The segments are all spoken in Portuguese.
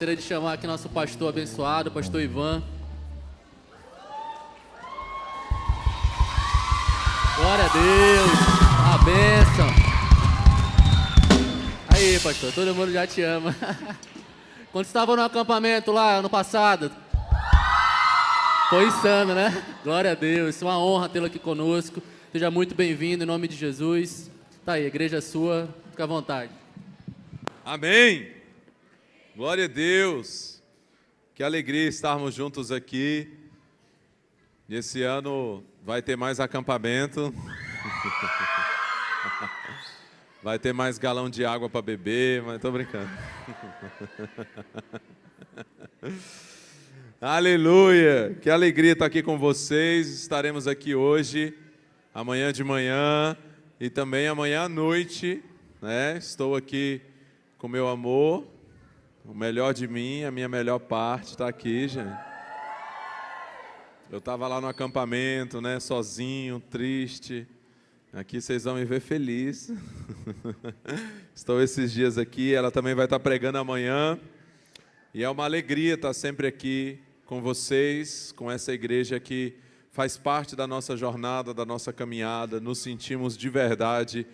Gostaria de chamar aqui nosso pastor abençoado, pastor Ivan. Glória a Deus, a bênção. Aí, pastor, todo mundo já te ama. Quando estava no acampamento lá ano passado, foi insano, né? Glória a Deus, é uma honra tê-lo aqui conosco. Seja muito bem-vindo em nome de Jesus. Tá aí, a igreja é sua, fica à vontade. Amém. Glória a Deus. Que alegria estarmos juntos aqui. E esse ano vai ter mais acampamento. Vai ter mais galão de água para beber, mas estou brincando. Aleluia! Que alegria estar aqui com vocês. Estaremos aqui hoje, amanhã de manhã e também amanhã à noite, né? Estou aqui com meu amor, o melhor de mim, a minha melhor parte está aqui, gente. Eu estava lá no acampamento, né? Sozinho, triste. Aqui vocês vão me ver feliz. Estou esses dias aqui, ela também vai estar pregando amanhã. E é uma alegria estar sempre aqui com vocês, com essa igreja que faz parte da nossa jornada, da nossa caminhada. Nos sentimos de verdade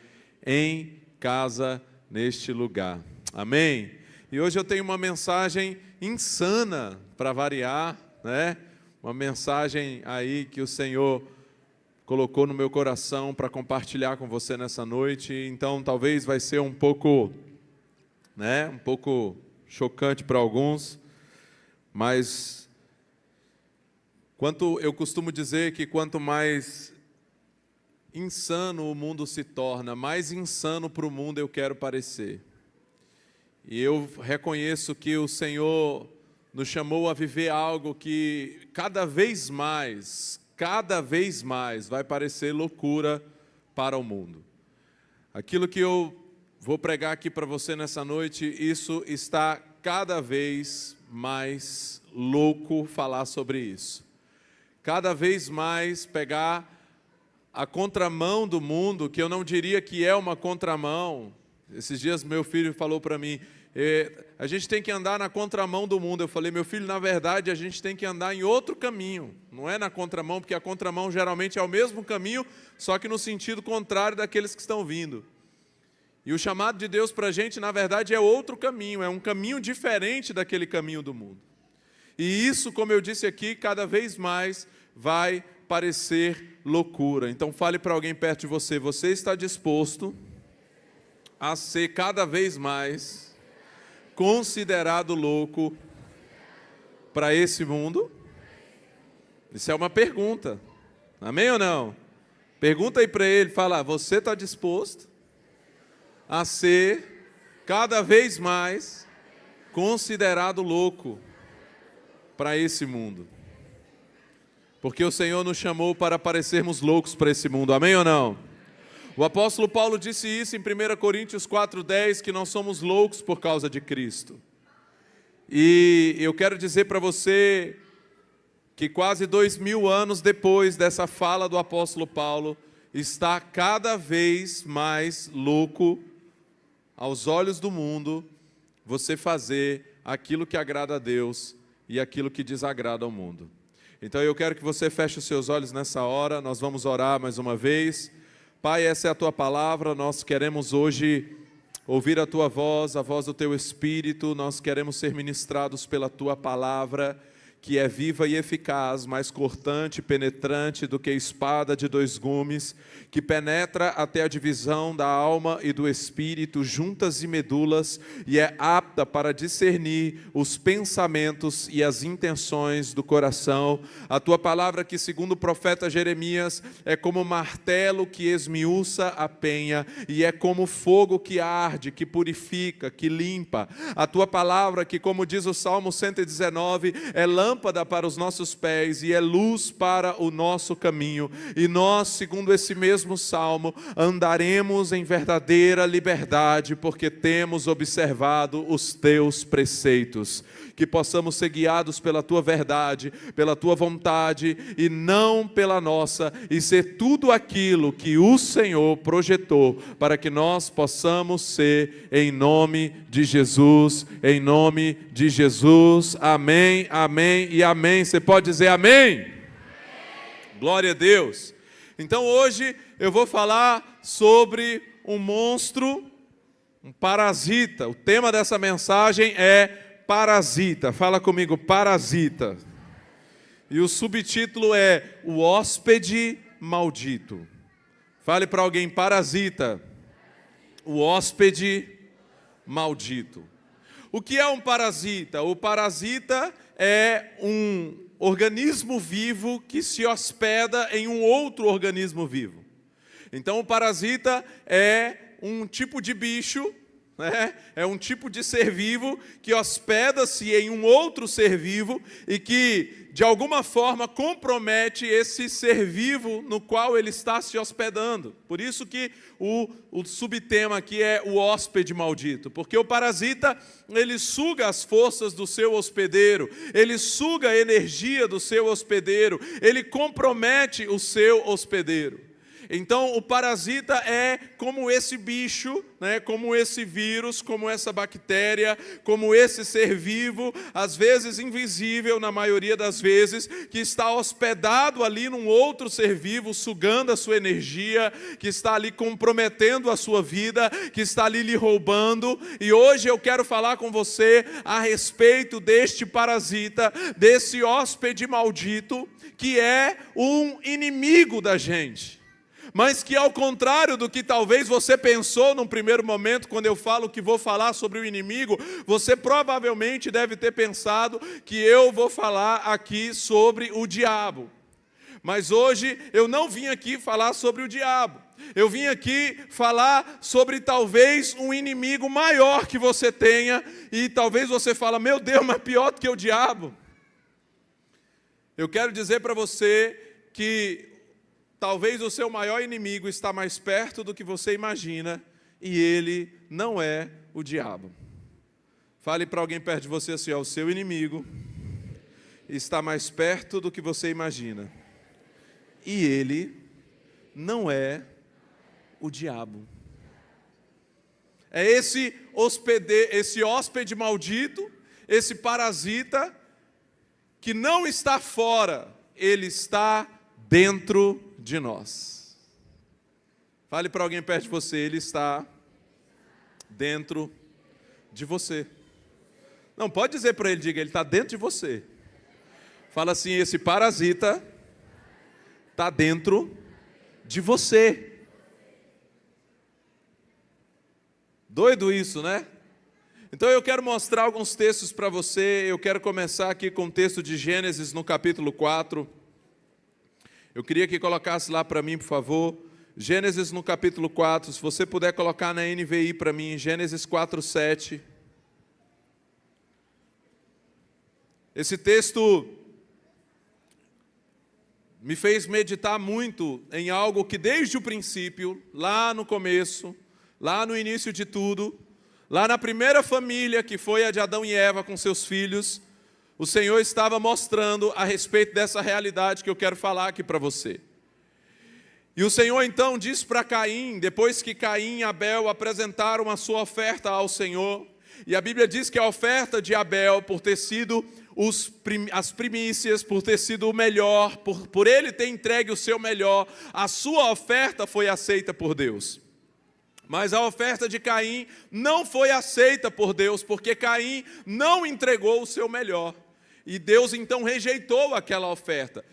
em casa, neste lugar. Amém? E hoje eu tenho uma mensagem insana para variar, né? Uma mensagem aí que o Senhor colocou no meu coração para compartilhar com você nessa noite. Então, talvez vai ser um pouco chocante para alguns, mas eu costumo dizer que quanto mais insano o mundo se torna, mais insano para o mundo eu quero parecer. E eu reconheço que o Senhor nos chamou a viver algo que cada vez mais vai parecer loucura para o mundo. Aquilo que eu vou pregar aqui para você nessa noite, isso está cada vez mais louco falar sobre isso. Cada vez mais pegar a contramão do mundo, que eu não diria que é uma contramão. Esses dias meu filho falou para mim, a gente tem que andar na contramão do mundo. Eu falei, meu filho, na verdade a gente tem que andar em outro caminho. Não é na contramão, porque a contramão geralmente é o mesmo caminho, só que no sentido contrário daqueles que estão vindo. E o chamado de Deus para a gente, na verdade, é outro caminho, é um caminho diferente daquele caminho do mundo. E isso, como eu disse aqui, cada vez mais vai parecer loucura. Então fale para alguém perto de você, você está disposto a ser cada vez mais considerado louco para esse mundo? Isso é uma pergunta. Amém ou não? Pergunta aí para ele, fala, você está disposto a ser cada vez mais considerado louco para esse mundo? Porque o Senhor nos chamou para parecermos loucos para esse mundo, amém ou não? O apóstolo Paulo disse isso em 1 Coríntios 4:10, que nós somos loucos por causa de Cristo. E eu quero dizer para você que quase 2000 anos depois dessa fala do apóstolo Paulo, está cada vez mais louco aos olhos do mundo você fazer aquilo que agrada a Deus e aquilo que desagrada ao mundo. Então eu quero que você feche os seus olhos nessa hora, nós vamos orar mais uma vez. Pai, essa é a Tua palavra, nós queremos hoje ouvir a Tua voz, a voz do Teu Espírito, nós queremos ser ministrados pela Tua palavra, que é viva e eficaz, mais cortante e penetrante do que espada de 2 gumes, que penetra até a divisão da alma e do espírito, juntas e medulas, e é apta para discernir os pensamentos e as intenções do coração. A Tua palavra, que segundo o profeta Jeremias, é como martelo que esmiuça a penha, e é como fogo que arde, que purifica, que limpa. A Tua palavra, que como diz o Salmo 119, é lâmpada lâmpada para os nossos pés e é luz para o nosso caminho. E nós, segundo esse mesmo salmo, andaremos em verdadeira liberdade, porque temos observado os teus preceitos. Que possamos ser guiados pela tua verdade, pela tua vontade e não pela nossa, e ser tudo aquilo que o Senhor projetou para que nós possamos ser, em nome de Jesus, em nome de Jesus. Amém, amém e amém. Você pode dizer amém? Amém. Glória a Deus. Então hoje eu vou falar sobre um monstro, um parasita. O tema dessa mensagem é parasita. Fala comigo, parasita. E o subtítulo é o hóspede maldito. Fale para alguém, parasita. O hóspede maldito. O que é um parasita? O parasita é um organismo vivo que se hospeda em um outro organismo vivo. Então o parasita é um tipo de bicho, é um tipo de ser vivo que hospeda-se em um outro ser vivo e que, de alguma forma, compromete esse ser vivo no qual ele está se hospedando. Por isso que o subtema aqui é o hóspede maldito, porque o parasita, ele suga as forças do seu hospedeiro, ele suga a energia do seu hospedeiro, ele compromete o seu hospedeiro. Então, o parasita é como esse bicho, como esse vírus, como essa bactéria, como esse ser vivo, às vezes invisível, na maioria das vezes, que está hospedado ali num outro ser vivo, sugando a sua energia, que está ali comprometendo a sua vida, que está ali lhe roubando. E hoje eu quero falar com você a respeito deste parasita, desse hóspede maldito, que é um inimigo da gente. Mas que, ao contrário do que talvez você pensou num primeiro momento, quando eu falo que vou falar sobre o inimigo, você provavelmente deve ter pensado que eu vou falar aqui sobre o diabo. Mas hoje eu não vim aqui falar sobre o diabo. Eu vim aqui falar sobre talvez um inimigo maior que você tenha, e talvez você fale, meu Deus, mas pior do que o diabo. Eu quero dizer para você que talvez o seu maior inimigo está mais perto do que você imagina, e ele não é o diabo. Fale para alguém perto de você assim, o seu inimigo está mais perto do que você imagina, e ele não é o diabo. É esse hóspede maldito, esse parasita, que não está fora, ele está dentro de nós. Fale para alguém perto de você, ele está dentro de você. Não, pode dizer para ele, diga, ele está dentro de você. Fala assim, esse parasita está dentro de você. Doido isso, né? Então eu quero mostrar alguns textos para você. Eu quero começar aqui com o texto de Gênesis no capítulo 4. Eu queria que colocasse lá para mim, por favor, Gênesis no capítulo 4, se você puder colocar na NVI para mim, Gênesis 4:7. Esse texto me fez meditar muito em algo que desde o princípio, lá no começo, lá no início de tudo, lá na primeira família, que foi a de Adão e Eva com seus filhos, o Senhor estava mostrando a respeito dessa realidade que eu quero falar aqui para você. E o Senhor então disse para Caim, depois que Caim e Abel apresentaram a sua oferta ao Senhor, e a Bíblia diz que a oferta de Abel, por ter sido as primícias, por ter sido o melhor, por ele ter entregue o seu melhor, a sua oferta foi aceita por Deus. Mas a oferta de Caim não foi aceita por Deus, porque Caim não entregou o seu melhor. E Deus então rejeitou aquela oferta.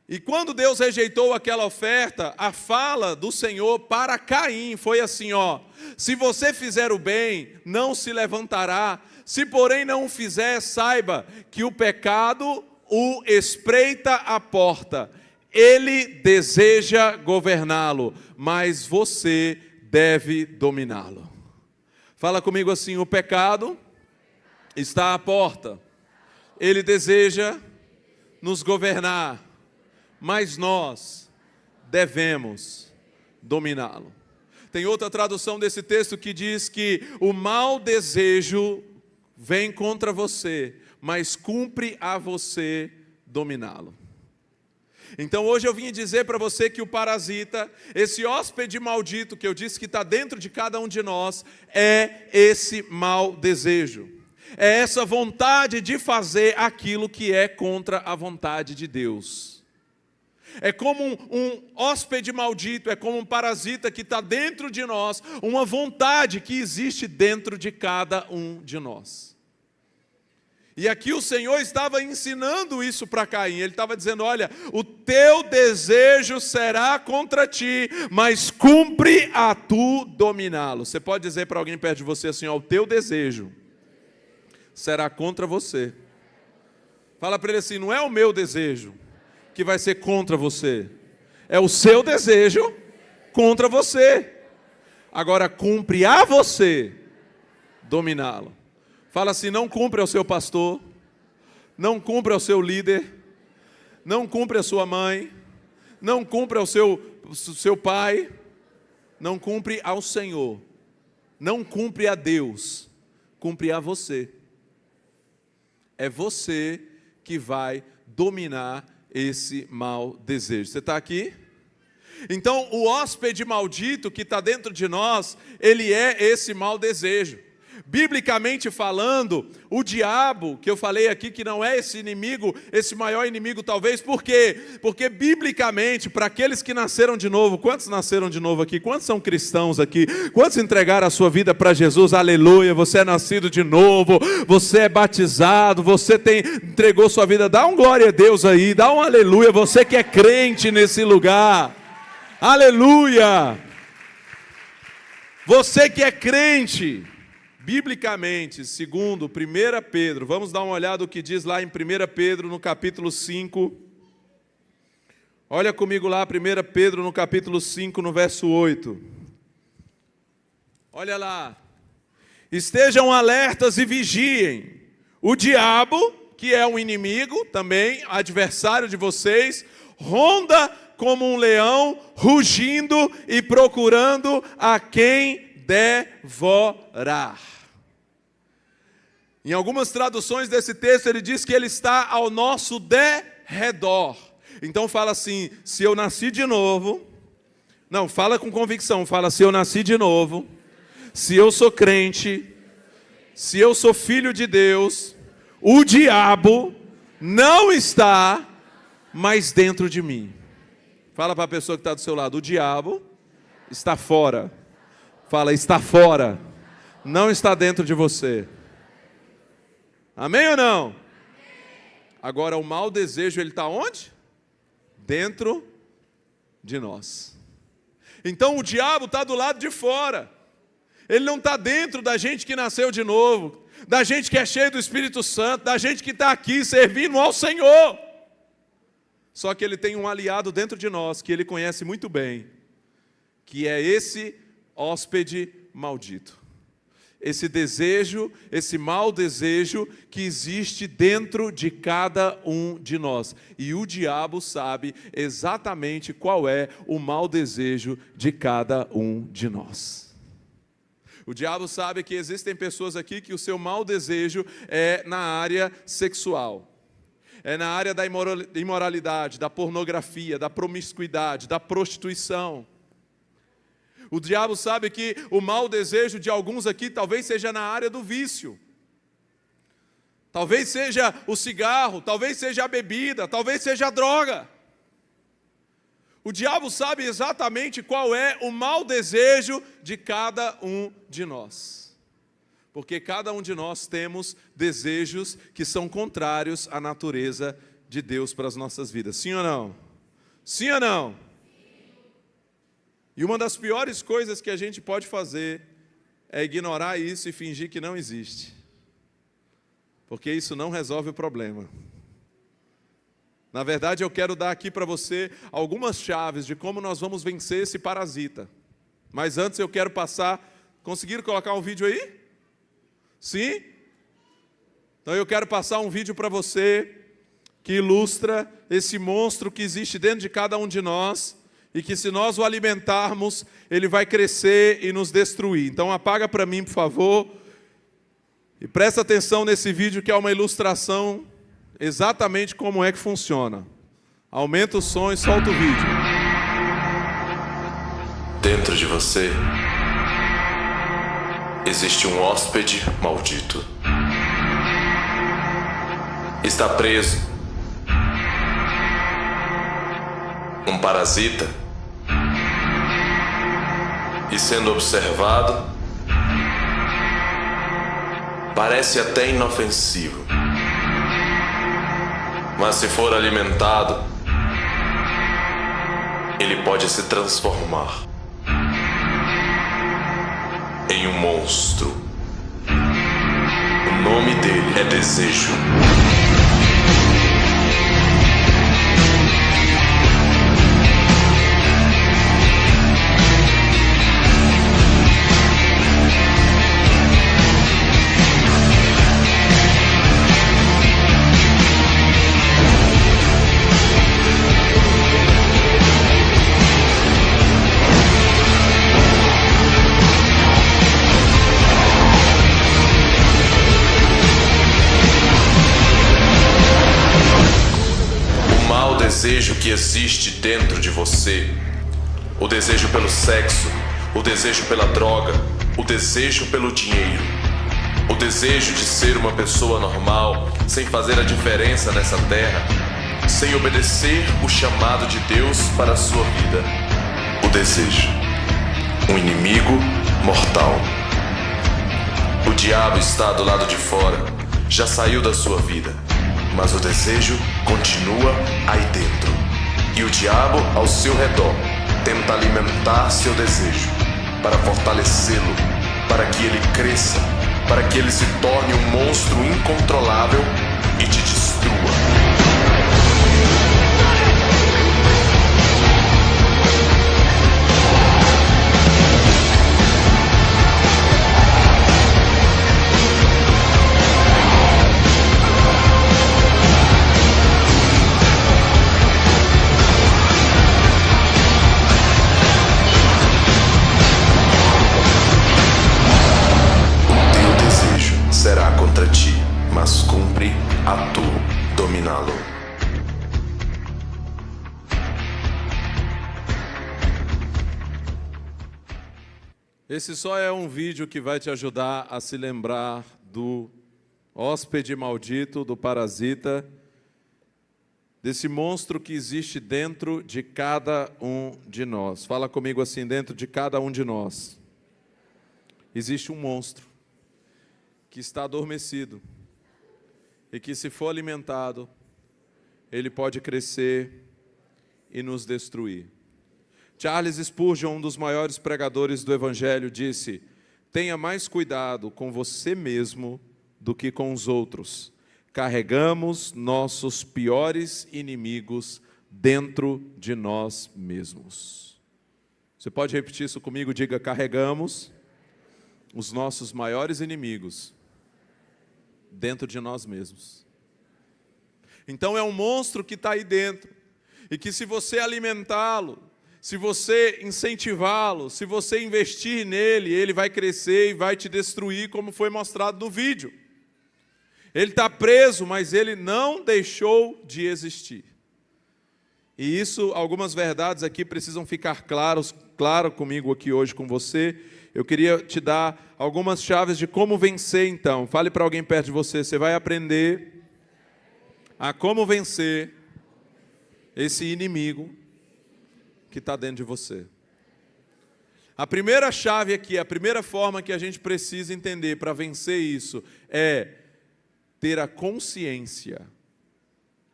E quando Deus rejeitou aquela oferta, a fala do Senhor para Caim foi assim, se você fizer o bem, não se levantará. Se porém não o fizer, saiba que o pecado o espreita à porta. Ele deseja governá-lo, mas você deve dominá-lo. Fala comigo assim, o pecado está à porta. Ele deseja nos governar, mas nós devemos dominá-lo. Tem outra tradução desse texto que diz que o mau desejo vem contra você, mas cumpre a você dominá-lo. Então hoje eu vim dizer para você que o parasita, esse hóspede maldito que eu disse que está dentro de cada um de nós, é esse mau desejo. É essa vontade de fazer aquilo que é contra a vontade de Deus. É como um hóspede maldito, é como um parasita que está dentro de nós, uma vontade que existe dentro de cada um de nós. E aqui o Senhor estava ensinando isso para Caim. Ele estava dizendo, olha, o teu desejo será contra ti, mas cumpre a tu dominá-lo. Você pode dizer para alguém perto de você assim, ó, o teu desejo será contra você. Fala para ele assim, não é o meu desejo que vai ser contra você. É o seu desejo contra você. Agora cumpre a você dominá-lo. Fala assim, não cumpre ao seu pastor, não cumpre ao seu líder, não cumpre à sua mãe, não cumpre ao seu pai, não cumpre ao Senhor, não cumpre a Deus, cumpre a você. É você que vai dominar esse mau desejo. Você está aqui? Então, o hóspede maldito que está dentro de nós, ele é esse mau desejo. Biblicamente falando, o diabo, que eu falei aqui que não é esse inimigo, esse maior inimigo talvez, por quê? Porque biblicamente, para aqueles que nasceram de novo, quantos nasceram de novo aqui? Quantos são cristãos aqui? Quantos entregaram a sua vida para Jesus? Aleluia, você é nascido de novo, você é batizado, você entregou sua vida, dá um glória a Deus aí, dá um aleluia, você que é crente nesse lugar, aleluia, você que é crente. Biblicamente, segundo 1 Pedro, vamos dar uma olhada no que diz lá em 1 Pedro, no capítulo 5. Olha comigo lá, 1 Pedro, no capítulo 5, no verso 8. Olha lá. Estejam alertas e vigiem. O diabo, que é um inimigo, também adversário de vocês, ronda como um leão, rugindo e procurando a quem devorar. Em algumas traduções desse texto, ele diz que ele está ao nosso derredor. Então fala assim, se eu nasci de novo, não, fala com convicção, fala se eu nasci de novo, se eu sou crente, se eu sou filho de Deus, o diabo não está mais dentro de mim. Fala para a pessoa que está do seu lado, o diabo está fora. Fala, está fora, não está dentro de você. Amém ou não? Amém. Agora, o mau desejo, ele está onde? Dentro de nós. Então, o diabo está do lado de fora. Ele não está dentro da gente que nasceu de novo, da gente que é cheio do Espírito Santo, da gente que está aqui servindo ao Senhor. Só que ele tem um aliado dentro de nós, que ele conhece muito bem, que é esse hóspede maldito. Esse desejo, esse mau desejo que existe dentro de cada um de nós. E o diabo sabe exatamente qual é o mau desejo de cada um de nós. O diabo sabe que existem pessoas aqui que o seu mau desejo é na área sexual. É na área da imoralidade, da pornografia, da promiscuidade, da prostituição. O diabo sabe que o mau desejo de alguns aqui talvez seja na área do vício. Talvez seja o cigarro, talvez seja a bebida, talvez seja a droga. O diabo sabe exatamente qual é o mau desejo de cada um de nós. Porque cada um de nós temos desejos que são contrários à natureza de Deus para as nossas vidas. Sim ou não? Sim ou não? E uma das piores coisas que a gente pode fazer é ignorar isso e fingir que não existe. Porque isso não resolve o problema. Na verdade, eu quero dar aqui para você algumas chaves de como nós vamos vencer esse parasita. Mas antes eu quero passar... Conseguiram colocar um vídeo aí? Sim? Então eu quero passar um vídeo para você que ilustra esse monstro que existe dentro de cada um de nós e que, se nós o alimentarmos, ele vai crescer e nos destruir. Então apaga para mim, por favor, e presta atenção nesse vídeo, que é uma ilustração exatamente como é que funciona. Aumenta o som e solta o vídeo. Dentro de você existe um hóspede maldito. Está preso. Um parasita. E sendo observado, parece até inofensivo. Mas se for alimentado, ele pode se transformar em um monstro. O nome dele é Desejo. Desejo que existe dentro de você, o desejo pelo sexo, o desejo pela droga, o desejo pelo dinheiro, o desejo de ser uma pessoa normal, sem fazer a diferença nessa terra, sem obedecer o chamado de Deus para a sua vida. O desejo, um inimigo mortal. O diabo está do lado de fora, já saiu da sua vida, mas o desejo continua aí dentro. E o diabo ao seu redor tenta alimentar seu desejo para fortalecê-lo, para que ele cresça, para que ele se torne um monstro incontrolável e te destrua. Será contra ti, mas cumpre a tu dominá-lo. Esse só é um vídeo que vai te ajudar a se lembrar do hóspede maldito, do parasita, desse monstro que existe dentro de cada um de nós. Fala comigo assim: dentro de cada um de nós existe um monstro que está adormecido e que, se for alimentado, ele pode crescer e nos destruir. Charles Spurgeon, um dos maiores pregadores do Evangelho, disse: tenha mais cuidado com você mesmo do que com os outros. Carregamos nossos piores inimigos dentro de nós mesmos. Você pode repetir isso comigo? Diga: carregamos os nossos maiores inimigos dentro de nós mesmos. Então é um monstro que está aí dentro, e que, se você alimentá-lo, se você incentivá-lo, se você investir nele, ele vai crescer e vai te destruir, como foi mostrado no vídeo. Ele está preso, mas ele não deixou de existir. E isso, algumas verdades aqui precisam ficar claro comigo aqui hoje com você. Eu queria te dar algumas chaves de como vencer, então. Fale para alguém perto de você: você vai aprender a como vencer esse inimigo que está dentro de você. A primeira chave aqui, a primeira forma que a gente precisa entender para vencer isso é ter a consciência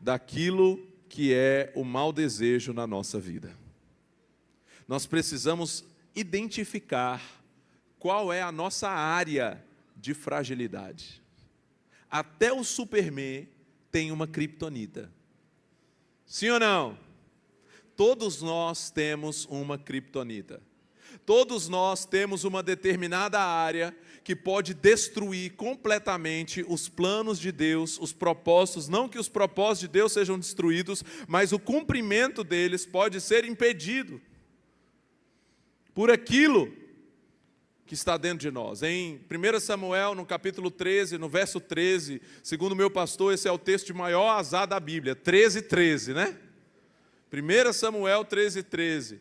daquilo que é o mau desejo na nossa vida. Nós precisamos identificar qual é a nossa área de fragilidade. Até o Superman tem uma criptonita. Sim ou não? Todos nós temos uma criptonita. Todos nós temos uma determinada área que pode destruir completamente os planos de Deus, os propósitos, não que os propósitos de Deus sejam destruídos, mas o cumprimento deles pode ser impedido por aquilo que está dentro de nós. Em 1 Samuel, no capítulo 13, no verso 13, segundo o meu pastor, esse é o texto de maior azar da Bíblia, 13:13, né? 1 Samuel 13:13.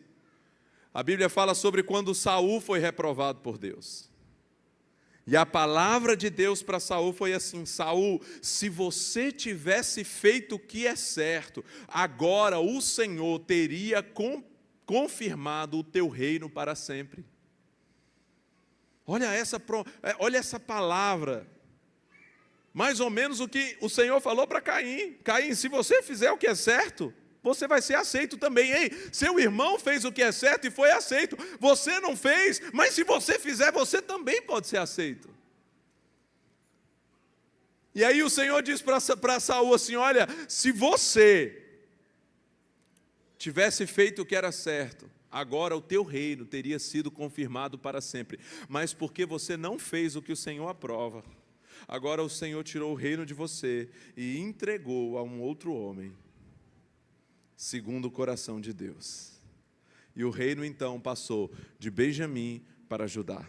A Bíblia fala sobre quando Saul foi reprovado por Deus. E a palavra de Deus para Saul foi assim: Saul, se você tivesse feito o que é certo, agora o Senhor teria confirmado o teu reino para sempre. Olha essa palavra. Mais ou menos o que o Senhor falou para Caim. Caim, se você fizer o que é certo, você vai ser aceito também. Ei, seu irmão fez o que é certo e foi aceito. Você não fez, mas se você fizer, você também pode ser aceito. E aí o Senhor diz para Saul assim: olha, se você tivesse feito o que era certo, agora o teu reino teria sido confirmado para sempre. Mas porque você não fez o que o Senhor aprova, agora o Senhor tirou o reino de você e entregou a um outro homem, segundo o coração de Deus. E o reino então passou de Benjamim para Judá.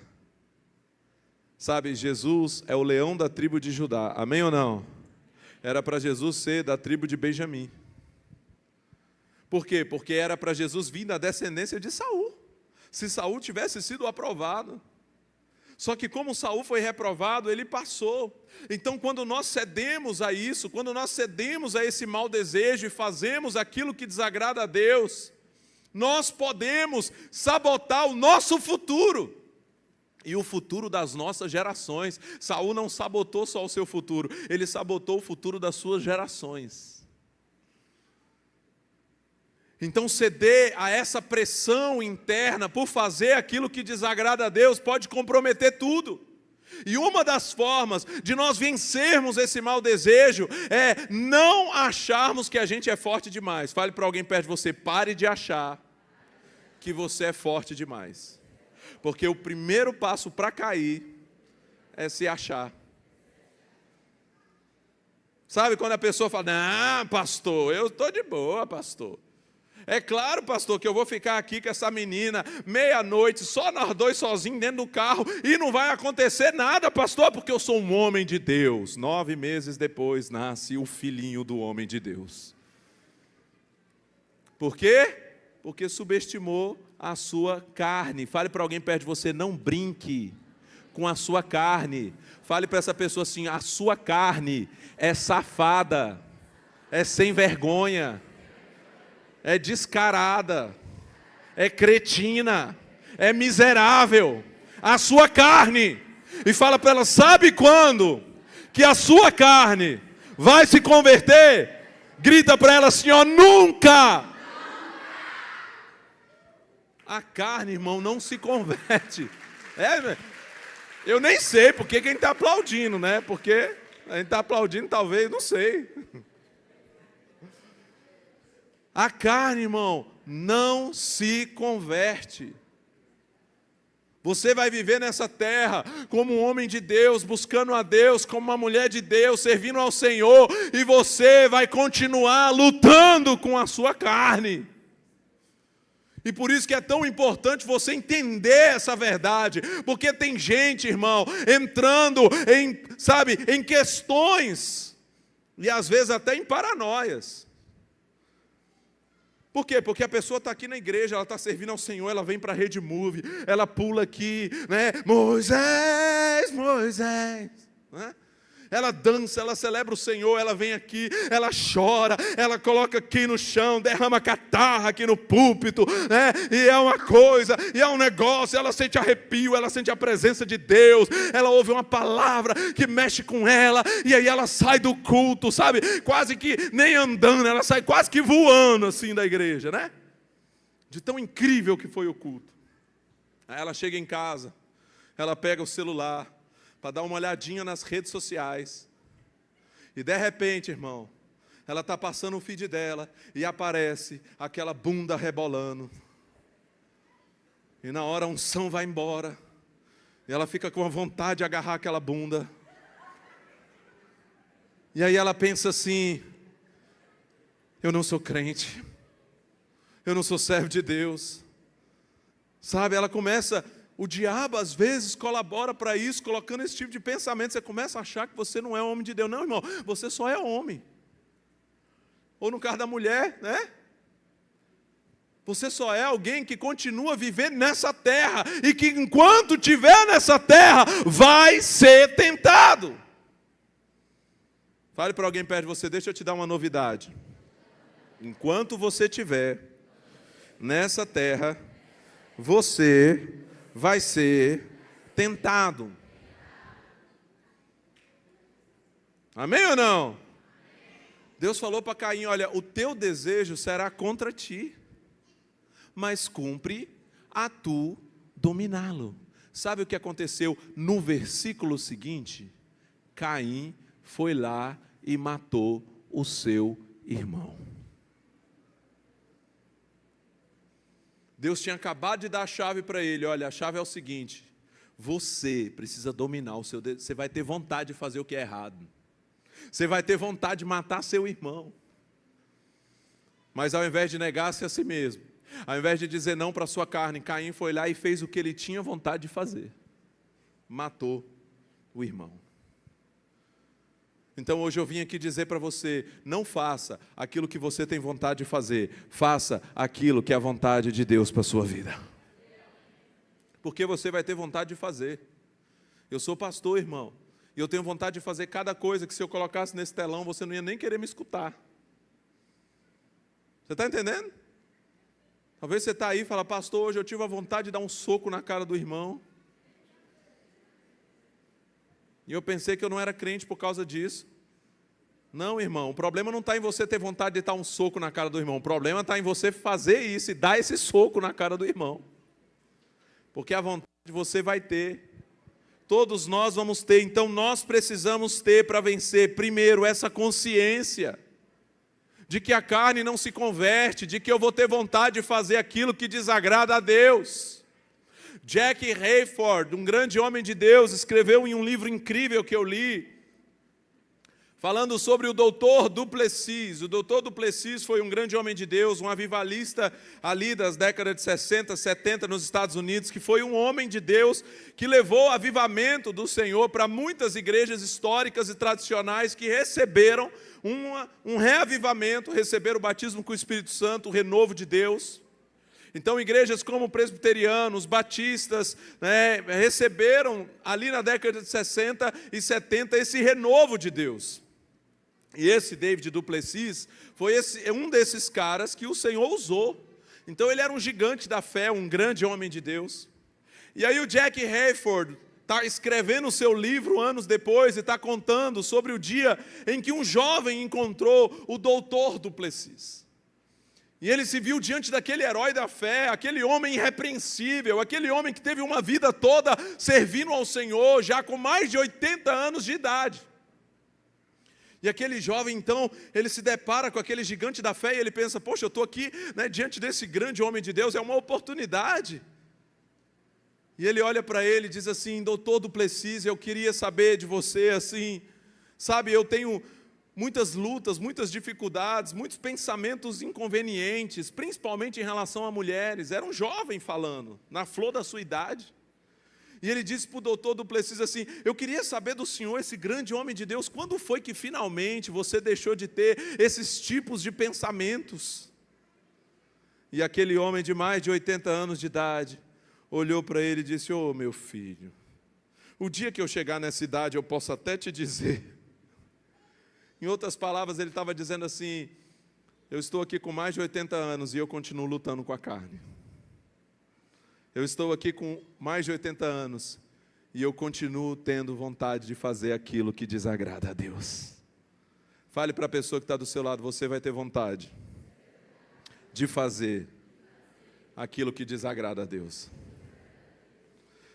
Sabe, Jesus é o leão da tribo de Judá, amém ou não? Era para Jesus ser da tribo de Benjamim. Por quê? Porque era para Jesus vir da descendência de Saul. Se Saul tivesse sido aprovado. Só que como Saul foi reprovado, ele passou. Então quando nós cedemos a isso, quando nós cedemos a esse mau desejo e fazemos aquilo que desagrada a Deus, nós podemos sabotar o nosso futuro e o futuro das nossas gerações. Saul não sabotou só o seu futuro, ele sabotou o futuro das suas gerações. Então ceder a essa pressão interna por fazer aquilo que desagrada a Deus pode comprometer tudo. E uma das formas de nós vencermos esse mau desejo é não acharmos que a gente é forte demais. Fale para alguém perto de você: pare de achar que você é forte demais. Porque o primeiro passo para cair é se achar. Sabe quando a pessoa fala: não, pastor, eu estou de boa, pastor. É claro, pastor, que eu vou ficar aqui com essa menina meia-noite, só nós dois sozinhos dentro do carro, e não vai acontecer nada, pastor, porque eu sou um homem de Deus. 9 meses depois nasce o filhinho do homem de Deus. Por quê? Porque subestimou a sua carne. Fale para alguém perto de você: não brinque com a sua carne. Fale para essa pessoa assim: a sua carne é safada, é sem vergonha, é descarada, é cretina, é miserável, a sua carne. E fala para ela: sabe quando que a sua carne vai se converter? Grita para ela assim: ó, nunca! A carne, irmão, não se converte. Eu nem sei porque quem está aplaudindo, né? Porque a gente está aplaudindo, talvez, não sei. A carne, irmão, não se converte. Você vai viver nessa terra como um homem de Deus, buscando a Deus, como uma mulher de Deus, servindo ao Senhor, e você vai continuar lutando com a sua carne. E por isso que é tão importante você entender essa verdade, porque tem gente, irmão, entrando em questões, e às vezes até em paranoias. Por quê? Porque a pessoa está aqui na igreja, ela está servindo ao Senhor, ela vem para a Rede Move, ela pula aqui, né? Moisés, Moisés, né? Ela dança, ela celebra o Senhor, ela vem aqui, ela chora, ela coloca aqui no chão, derrama catarra aqui no púlpito, né? E é uma coisa, e é um negócio, ela sente arrepio, ela sente a presença de Deus, ela ouve uma palavra que mexe com ela, e aí ela sai do culto, sabe? Quase que nem andando, ela sai quase que voando assim da igreja, né? De tão incrível que foi o culto. Aí ela chega em casa, ela pega o celular, para dar uma olhadinha nas redes sociais. E de repente, irmão, ela está passando o feed dela e aparece aquela bunda rebolando. E na hora a unção vai embora. E ela fica com a vontade de agarrar aquela bunda. E aí ela pensa assim: eu não sou crente. Eu não sou servo de Deus. Sabe, ela começa... O diabo às vezes colabora para isso, colocando esse tipo de pensamento. Você começa a achar que você não é homem de Deus. Não, irmão, você só é homem. Ou no caso da mulher, né? Você só é alguém que continua vivendo nessa terra e que enquanto estiver nessa terra vai ser tentado. Fale para alguém perto de você: deixa eu te dar uma novidade. Enquanto você estiver nessa terra, você vai ser tentado. Amém ou não? Deus falou para Caim: olha, o teu desejo será contra ti, mas cumpre a tu dominá-lo. Sabe o que aconteceu no versículo seguinte? Caim foi lá e matou o seu irmão. Deus tinha acabado de dar a chave para ele. Olha, a chave é o seguinte: você precisa dominar o seu desejo. Você vai ter vontade de fazer o que é errado. Você vai ter vontade de matar seu irmão. Mas ao invés de negar-se a si mesmo, ao invés de dizer não para a sua carne, Caim foi lá e fez o que ele tinha vontade de fazer. Matou o irmão. Então hoje eu vim aqui dizer para você: não faça aquilo que você tem vontade de fazer. Faça aquilo que é a vontade de Deus para a sua vida. Porque você vai ter vontade de fazer. Eu sou pastor, irmão, e eu tenho vontade de fazer cada coisa que se eu colocasse nesse telão, você não ia nem querer me escutar. Você está entendendo? Talvez você está aí e fala: pastor, hoje eu tive a vontade de dar um soco na cara do irmão. E eu pensei que eu não era crente por causa disso. Não, irmão, o problema não está em você ter vontade de dar um soco na cara do irmão. O problema está em você fazer isso e dar esse soco na cara do irmão. Porque a vontade você vai ter. Todos nós vamos ter. Então nós precisamos ter para vencer, primeiro, essa consciência de que a carne não se converte, de que eu vou ter vontade de fazer aquilo que desagrada a Deus. Jack Hayford, um grande homem de Deus, escreveu em um livro incrível que eu li, falando sobre o Dr. Duplessis. O Dr. Duplessis foi um grande homem de Deus, um avivalista ali das décadas de 60, 70 nos Estados Unidos, que foi um homem de Deus que levou o avivamento do Senhor para muitas igrejas históricas e tradicionais que receberam um reavivamento, receberam o batismo com o Espírito Santo, o renovo de Deus. Então, igrejas como presbiterianos, batistas, receberam ali na década de 60 e 70 esse renovo de Deus. E esse David Duplessis foi um desses caras que o Senhor usou. Então, ele era um gigante da fé, um grande homem de Deus. E aí o Jack Hayford está escrevendo o seu livro anos depois e está contando sobre o dia em que um jovem encontrou o Dr. Duplessis. E ele se viu diante daquele herói da fé, aquele homem irrepreensível, aquele homem que teve uma vida toda servindo ao Senhor, já com mais de 80 anos de idade. E aquele jovem, então, ele se depara com aquele gigante da fé e ele pensa: poxa, eu estou aqui, diante desse grande homem de Deus, é uma oportunidade. E ele olha para ele e diz assim: Doutor Duplessis, eu queria saber de você, assim, sabe, eu tenho muitas lutas, muitas dificuldades, muitos pensamentos inconvenientes, principalmente em relação a mulheres. Era um jovem falando, na flor da sua idade. E ele disse para o doutor Duplessis assim: eu queria saber do senhor, esse grande homem de Deus, quando foi que finalmente você deixou de ter esses tipos de pensamentos? E aquele homem de mais de 80 anos de idade olhou para ele e disse: ô meu filho, o dia que eu chegar nessa idade eu posso até te dizer. Em outras palavras, ele estava dizendo assim: eu estou aqui com mais de 80 anos e eu continuo lutando com a carne. Eu estou aqui com mais de 80 anos e eu continuo tendo vontade de fazer aquilo que desagrada a Deus. Fale para a pessoa que está do seu lado: você vai ter vontade de fazer aquilo que desagrada a Deus.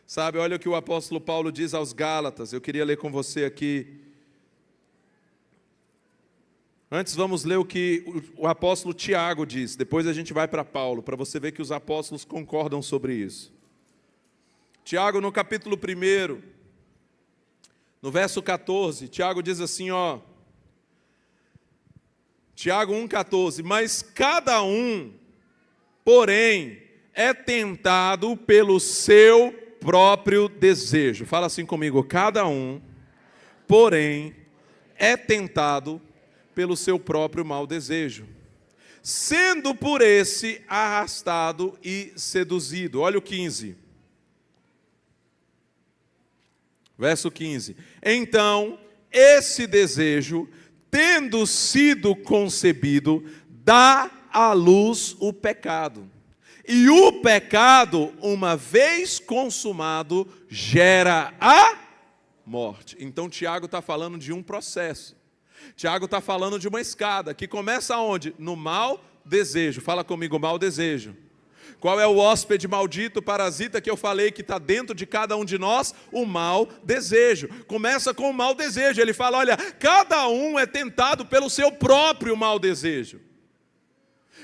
Sabe, olha o que o apóstolo Paulo diz aos Gálatas. Eu queria ler com você aqui. Antes vamos ler o que o apóstolo Tiago diz, depois a gente vai para Paulo, para você ver que os apóstolos concordam sobre isso. Tiago, no capítulo 1, no verso 14, Tiago diz assim, ó. Tiago 1,14. Mas cada um, porém, é tentado pelo seu próprio desejo. Fala assim comigo. Cada um, porém, é tentado pelo seu próprio mau desejo, sendo por esse arrastado e seduzido. Olha o 15. Verso 15. Então, esse desejo, tendo sido concebido, dá à luz o pecado. E o pecado, uma vez consumado, gera a morte. Então, Tiago está falando de um processo. Tiago está falando de uma escada, que começa onde? No mau desejo. Fala comigo, mau desejo. Qual é o hóspede maldito, parasita, que eu falei que está dentro de cada um de nós? O mau desejo. Começa com o mau desejo. Ele fala, olha, cada um é tentado pelo seu próprio mau desejo.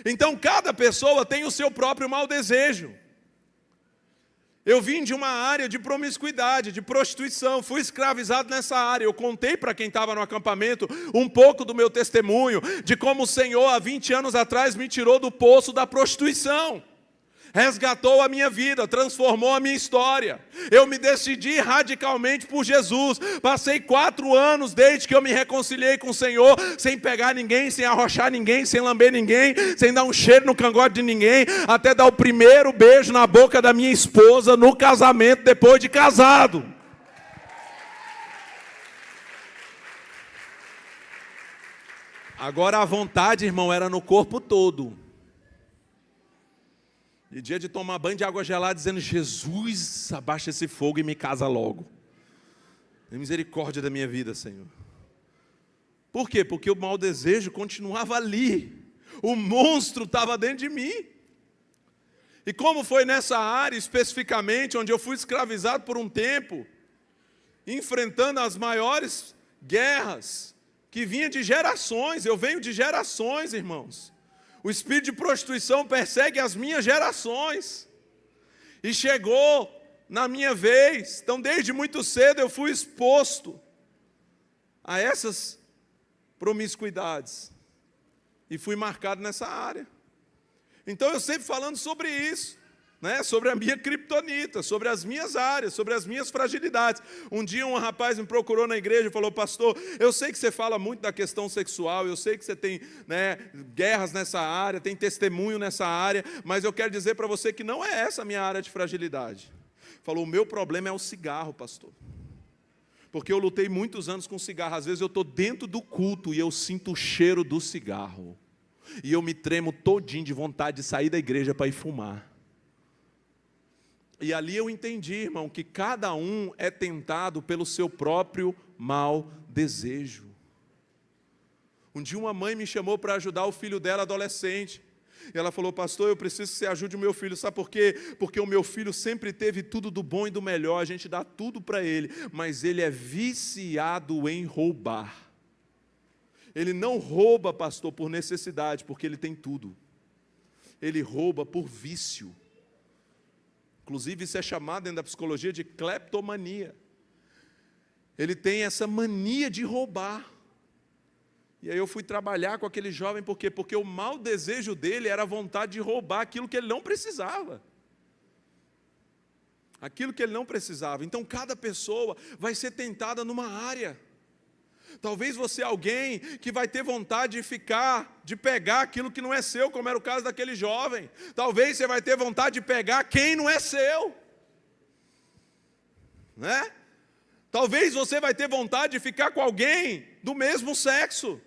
Então, cada pessoa tem o seu próprio mau desejo. Eu vim de uma área de promiscuidade, de prostituição, fui escravizado nessa área. Eu contei para quem estava no acampamento um pouco do meu testemunho, de como o Senhor, há 20 anos atrás, me tirou do poço da prostituição. Resgatou a minha vida, transformou a minha história. Eu me decidi radicalmente por Jesus. Passei 4 anos desde que eu me reconciliei com o Senhor, sem pegar ninguém, sem arrochar ninguém, sem lamber ninguém, sem dar um cheiro no cangote de ninguém, até dar o primeiro beijo na boca da minha esposa no casamento, depois de casado. Agora a vontade, irmão, era no corpo todo. E dia de tomar banho de água gelada, dizendo, Jesus, abaixa esse fogo e me casa logo. Tem misericórdia da minha vida, Senhor. Por quê? Porque o mau desejo continuava ali. O monstro estava dentro de mim. E como foi nessa área especificamente, onde eu fui escravizado por um tempo, enfrentando as maiores guerras, que vinha de gerações, eu venho de gerações, irmãos. O espírito de prostituição persegue as minhas gerações. E chegou na minha vez. Então, desde muito cedo eu fui exposto a essas promiscuidades. E fui marcado nessa área. Então, eu sempre falando sobre isso. Sobre a minha criptonita, sobre as minhas áreas, sobre as minhas fragilidades. Um dia um rapaz me procurou na igreja e falou, pastor, eu sei que você fala muito da questão sexual, eu sei que você tem guerras nessa área, tem testemunho nessa área, mas eu quero dizer para você que não é essa a minha área de fragilidade. Falou, o meu problema é o cigarro, pastor. Porque eu lutei muitos anos com cigarro, às vezes eu estou dentro do culto e eu sinto o cheiro do cigarro. E eu me tremo todinho de vontade de sair da igreja para ir fumar. E ali eu entendi, irmão, que cada um é tentado pelo seu próprio mau desejo. Um dia uma mãe me chamou para ajudar o filho dela, adolescente. E ela falou, pastor, eu preciso que você ajude o meu filho. Sabe por quê? Porque o meu filho sempre teve tudo do bom e do melhor, a gente dá tudo para ele, mas ele é viciado em roubar. Ele não rouba, pastor, por necessidade, porque ele tem tudo. Ele rouba por vício. Inclusive, isso é chamado dentro da psicologia de cleptomania. Ele tem essa mania de roubar. E aí eu fui trabalhar com aquele jovem, por quê? Porque o mau desejo dele era a vontade de roubar aquilo que ele não precisava. Aquilo que ele não precisava. Então, cada pessoa vai ser tentada numa área. Talvez você é alguém que vai ter vontade de pegar aquilo que não é seu, como era o caso daquele jovem. Talvez você vai ter vontade de pegar quem não é seu. Talvez você vai ter vontade de ficar com alguém do mesmo sexo.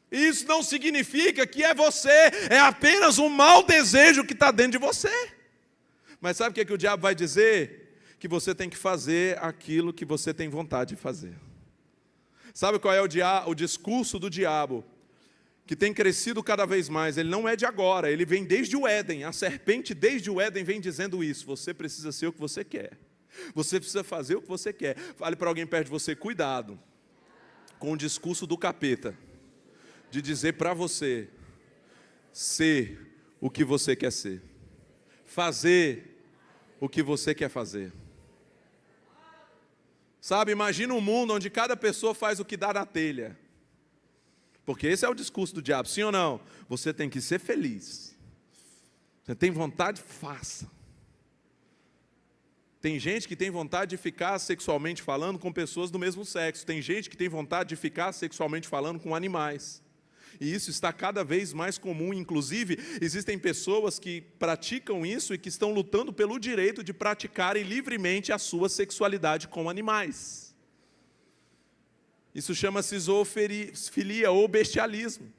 Isso não significa que é você, é apenas um mau desejo que está dentro de você. Mas sabe o que o diabo vai dizer? Que você tem que fazer aquilo que você tem vontade de fazer. Sabe qual é o discurso do diabo? Que tem crescido cada vez mais. Ele não é de agora, ele vem desde o Éden. A serpente desde o Éden vem dizendo isso. Você precisa ser o que você quer. Você precisa fazer o que você quer. Fale para alguém perto de você, cuidado com o discurso do capeta. De dizer para você ser o que você quer ser. Fazer o que você quer fazer. Sabe, imagina um mundo onde cada pessoa faz o que dá na telha. Porque esse é o discurso do diabo, sim ou não? Você tem que ser feliz. Você tem vontade, faça. Tem gente que tem vontade de ficar sexualmente falando com pessoas do mesmo sexo. Tem gente que tem vontade de ficar sexualmente falando com animais. E isso está cada vez mais comum. Inclusive, existem pessoas que praticam isso e que estão lutando pelo direito de praticarem livremente a sua sexualidade com animais. Isso chama-se zoofilia ou bestialismo.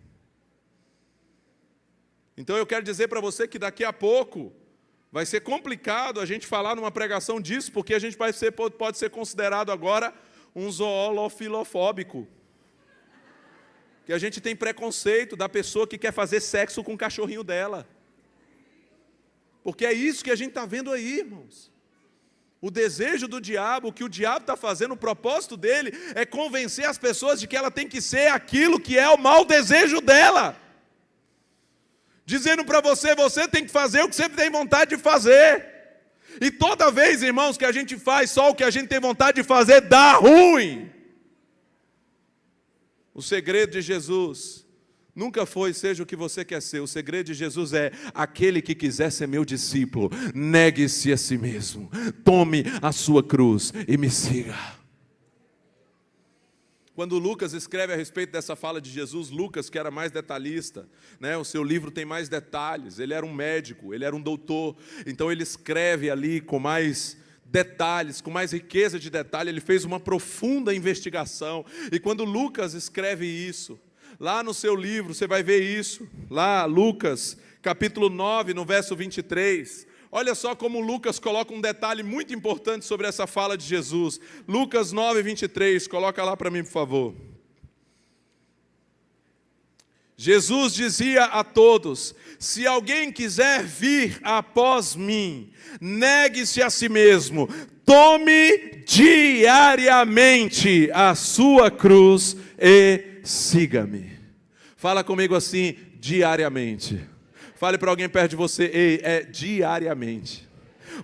Então eu quero dizer para você que daqui a pouco vai ser complicado a gente falar numa pregação disso, porque a gente pode ser considerado agora um zoolofilofóbico. Que a gente tem preconceito da pessoa que quer fazer sexo com o cachorrinho dela. Porque é isso que a gente está vendo aí, irmãos. O desejo do diabo, o que o diabo está fazendo, o propósito dele é convencer as pessoas de que ela tem que ser aquilo que é o mau desejo dela. Dizendo para você, você tem que fazer o que você tem vontade de fazer. E toda vez, irmãos, que a gente faz só o que a gente tem vontade de fazer, dá ruim. O segredo de Jesus nunca foi seja o que você quer ser. O segredo de Jesus é aquele que quiser ser meu discípulo, negue-se a si mesmo, tome a sua cruz e me siga. Quando Lucas escreve a respeito dessa fala de Jesus, Lucas, que era mais detalhista, né, o seu livro tem mais detalhes, ele era um médico, ele era um doutor, então ele escreve ali com mais detalhes, com mais riqueza de detalhe, ele fez uma profunda investigação, e quando Lucas escreve isso, lá no seu livro, você vai ver isso, lá Lucas, capítulo 9, no verso 23, olha só como Lucas coloca um detalhe muito importante sobre essa fala de Jesus, Lucas 9, 23, coloca lá para mim, por favor. Jesus dizia a todos, se alguém quiser vir após mim, negue-se a si mesmo, tome diariamente a sua cruz e siga-me. Fala comigo assim, diariamente. Fale para alguém perto de você, ei, é diariamente.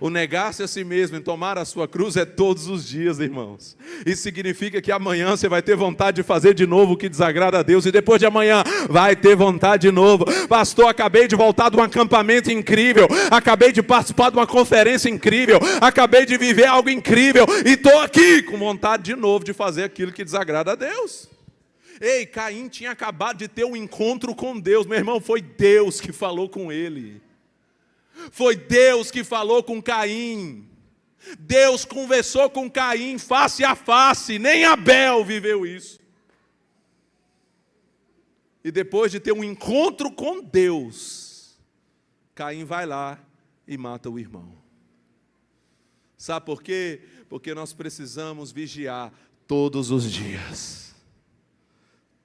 O negar-se a si mesmo e tomar a sua cruz é todos os dias, irmãos. Isso significa que amanhã você vai ter vontade de fazer de novo o que desagrada a Deus. E depois de amanhã vai ter vontade de novo. Pastor, acabei de voltar de um acampamento incrível. Acabei de participar de uma conferência incrível. Acabei de viver algo incrível. E estou aqui com vontade de novo de fazer aquilo que desagrada a Deus. Ei, Caim tinha acabado de ter um encontro com Deus. Meu irmão, foi Deus que falou com ele. Foi Deus que falou com Caim. Deus conversou com Caim face a face. Nem Abel viveu isso. E depois de ter um encontro com Deus, Caim vai lá e mata o irmão. Sabe por quê? Porque nós precisamos vigiar todos os dias.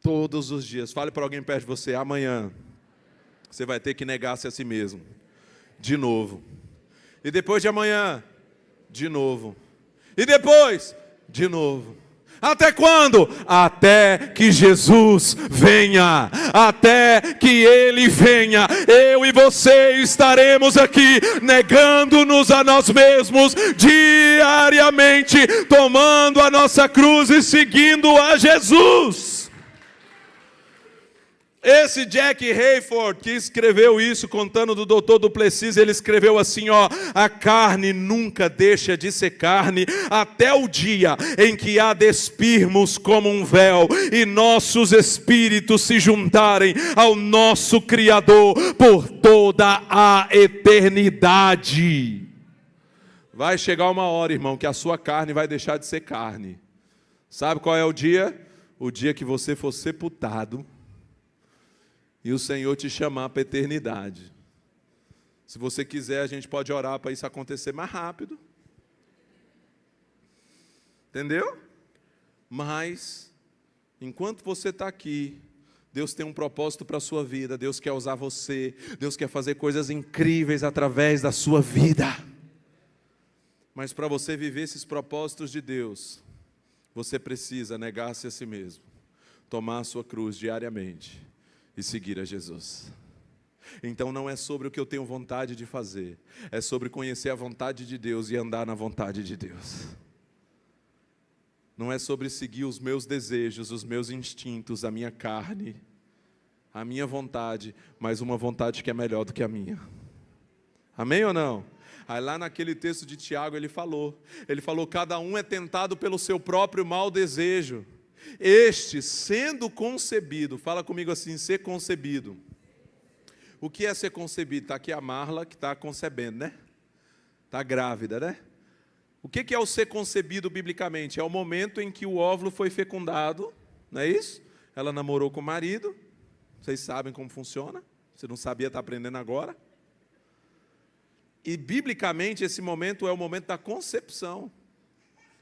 Todos os dias. Fale para alguém perto de você, amanhã você vai ter que negar-se a si mesmo. De novo. E depois de amanhã, de novo. E depois, de novo. Até quando? Até que Jesus venha. Até que Ele venha. Eu e você estaremos aqui negando-nos a nós mesmos diariamente, tomando a nossa cruz e seguindo a Jesus. Esse Jack Hayford, que escreveu isso, contando do Dr. Duplessis, ele escreveu assim, ó: a carne nunca deixa de ser carne, até o dia em que a despirmos como um véu, e nossos espíritos se juntarem ao nosso Criador por toda a eternidade. Vai chegar uma hora, irmão, que a sua carne vai deixar de ser carne. Sabe qual é o dia? O dia que você for sepultado, e o Senhor te chamar para a eternidade. Se você quiser, a gente pode orar para isso acontecer mais rápido. Entendeu? Mas, enquanto você está aqui, Deus tem um propósito para a sua vida. Deus quer usar você. Deus quer fazer coisas incríveis através da sua vida. Mas para você viver esses propósitos de Deus, você precisa negar-se a si mesmo, tomar a sua cruz diariamente e seguir a Jesus. Então não é sobre o que eu tenho vontade de fazer, é sobre conhecer a vontade de Deus e andar na vontade de Deus. Não é sobre seguir os meus desejos, os meus instintos, a minha carne, a minha vontade, mas uma vontade que é melhor do que a minha. Amém ou não? Aí lá naquele texto de Tiago ele falou, cada um é tentado pelo seu próprio mau desejo. Este, sendo concebido, fala comigo assim, ser concebido. O que é ser concebido? Está aqui a Marla que está concebendo, né? Está grávida, né? O que é o ser concebido biblicamente? É o momento em que o óvulo foi fecundado, não é isso? Ela namorou com o marido, vocês sabem como funciona, você não sabia, está aprendendo agora. E biblicamente esse momento é o momento da concepção.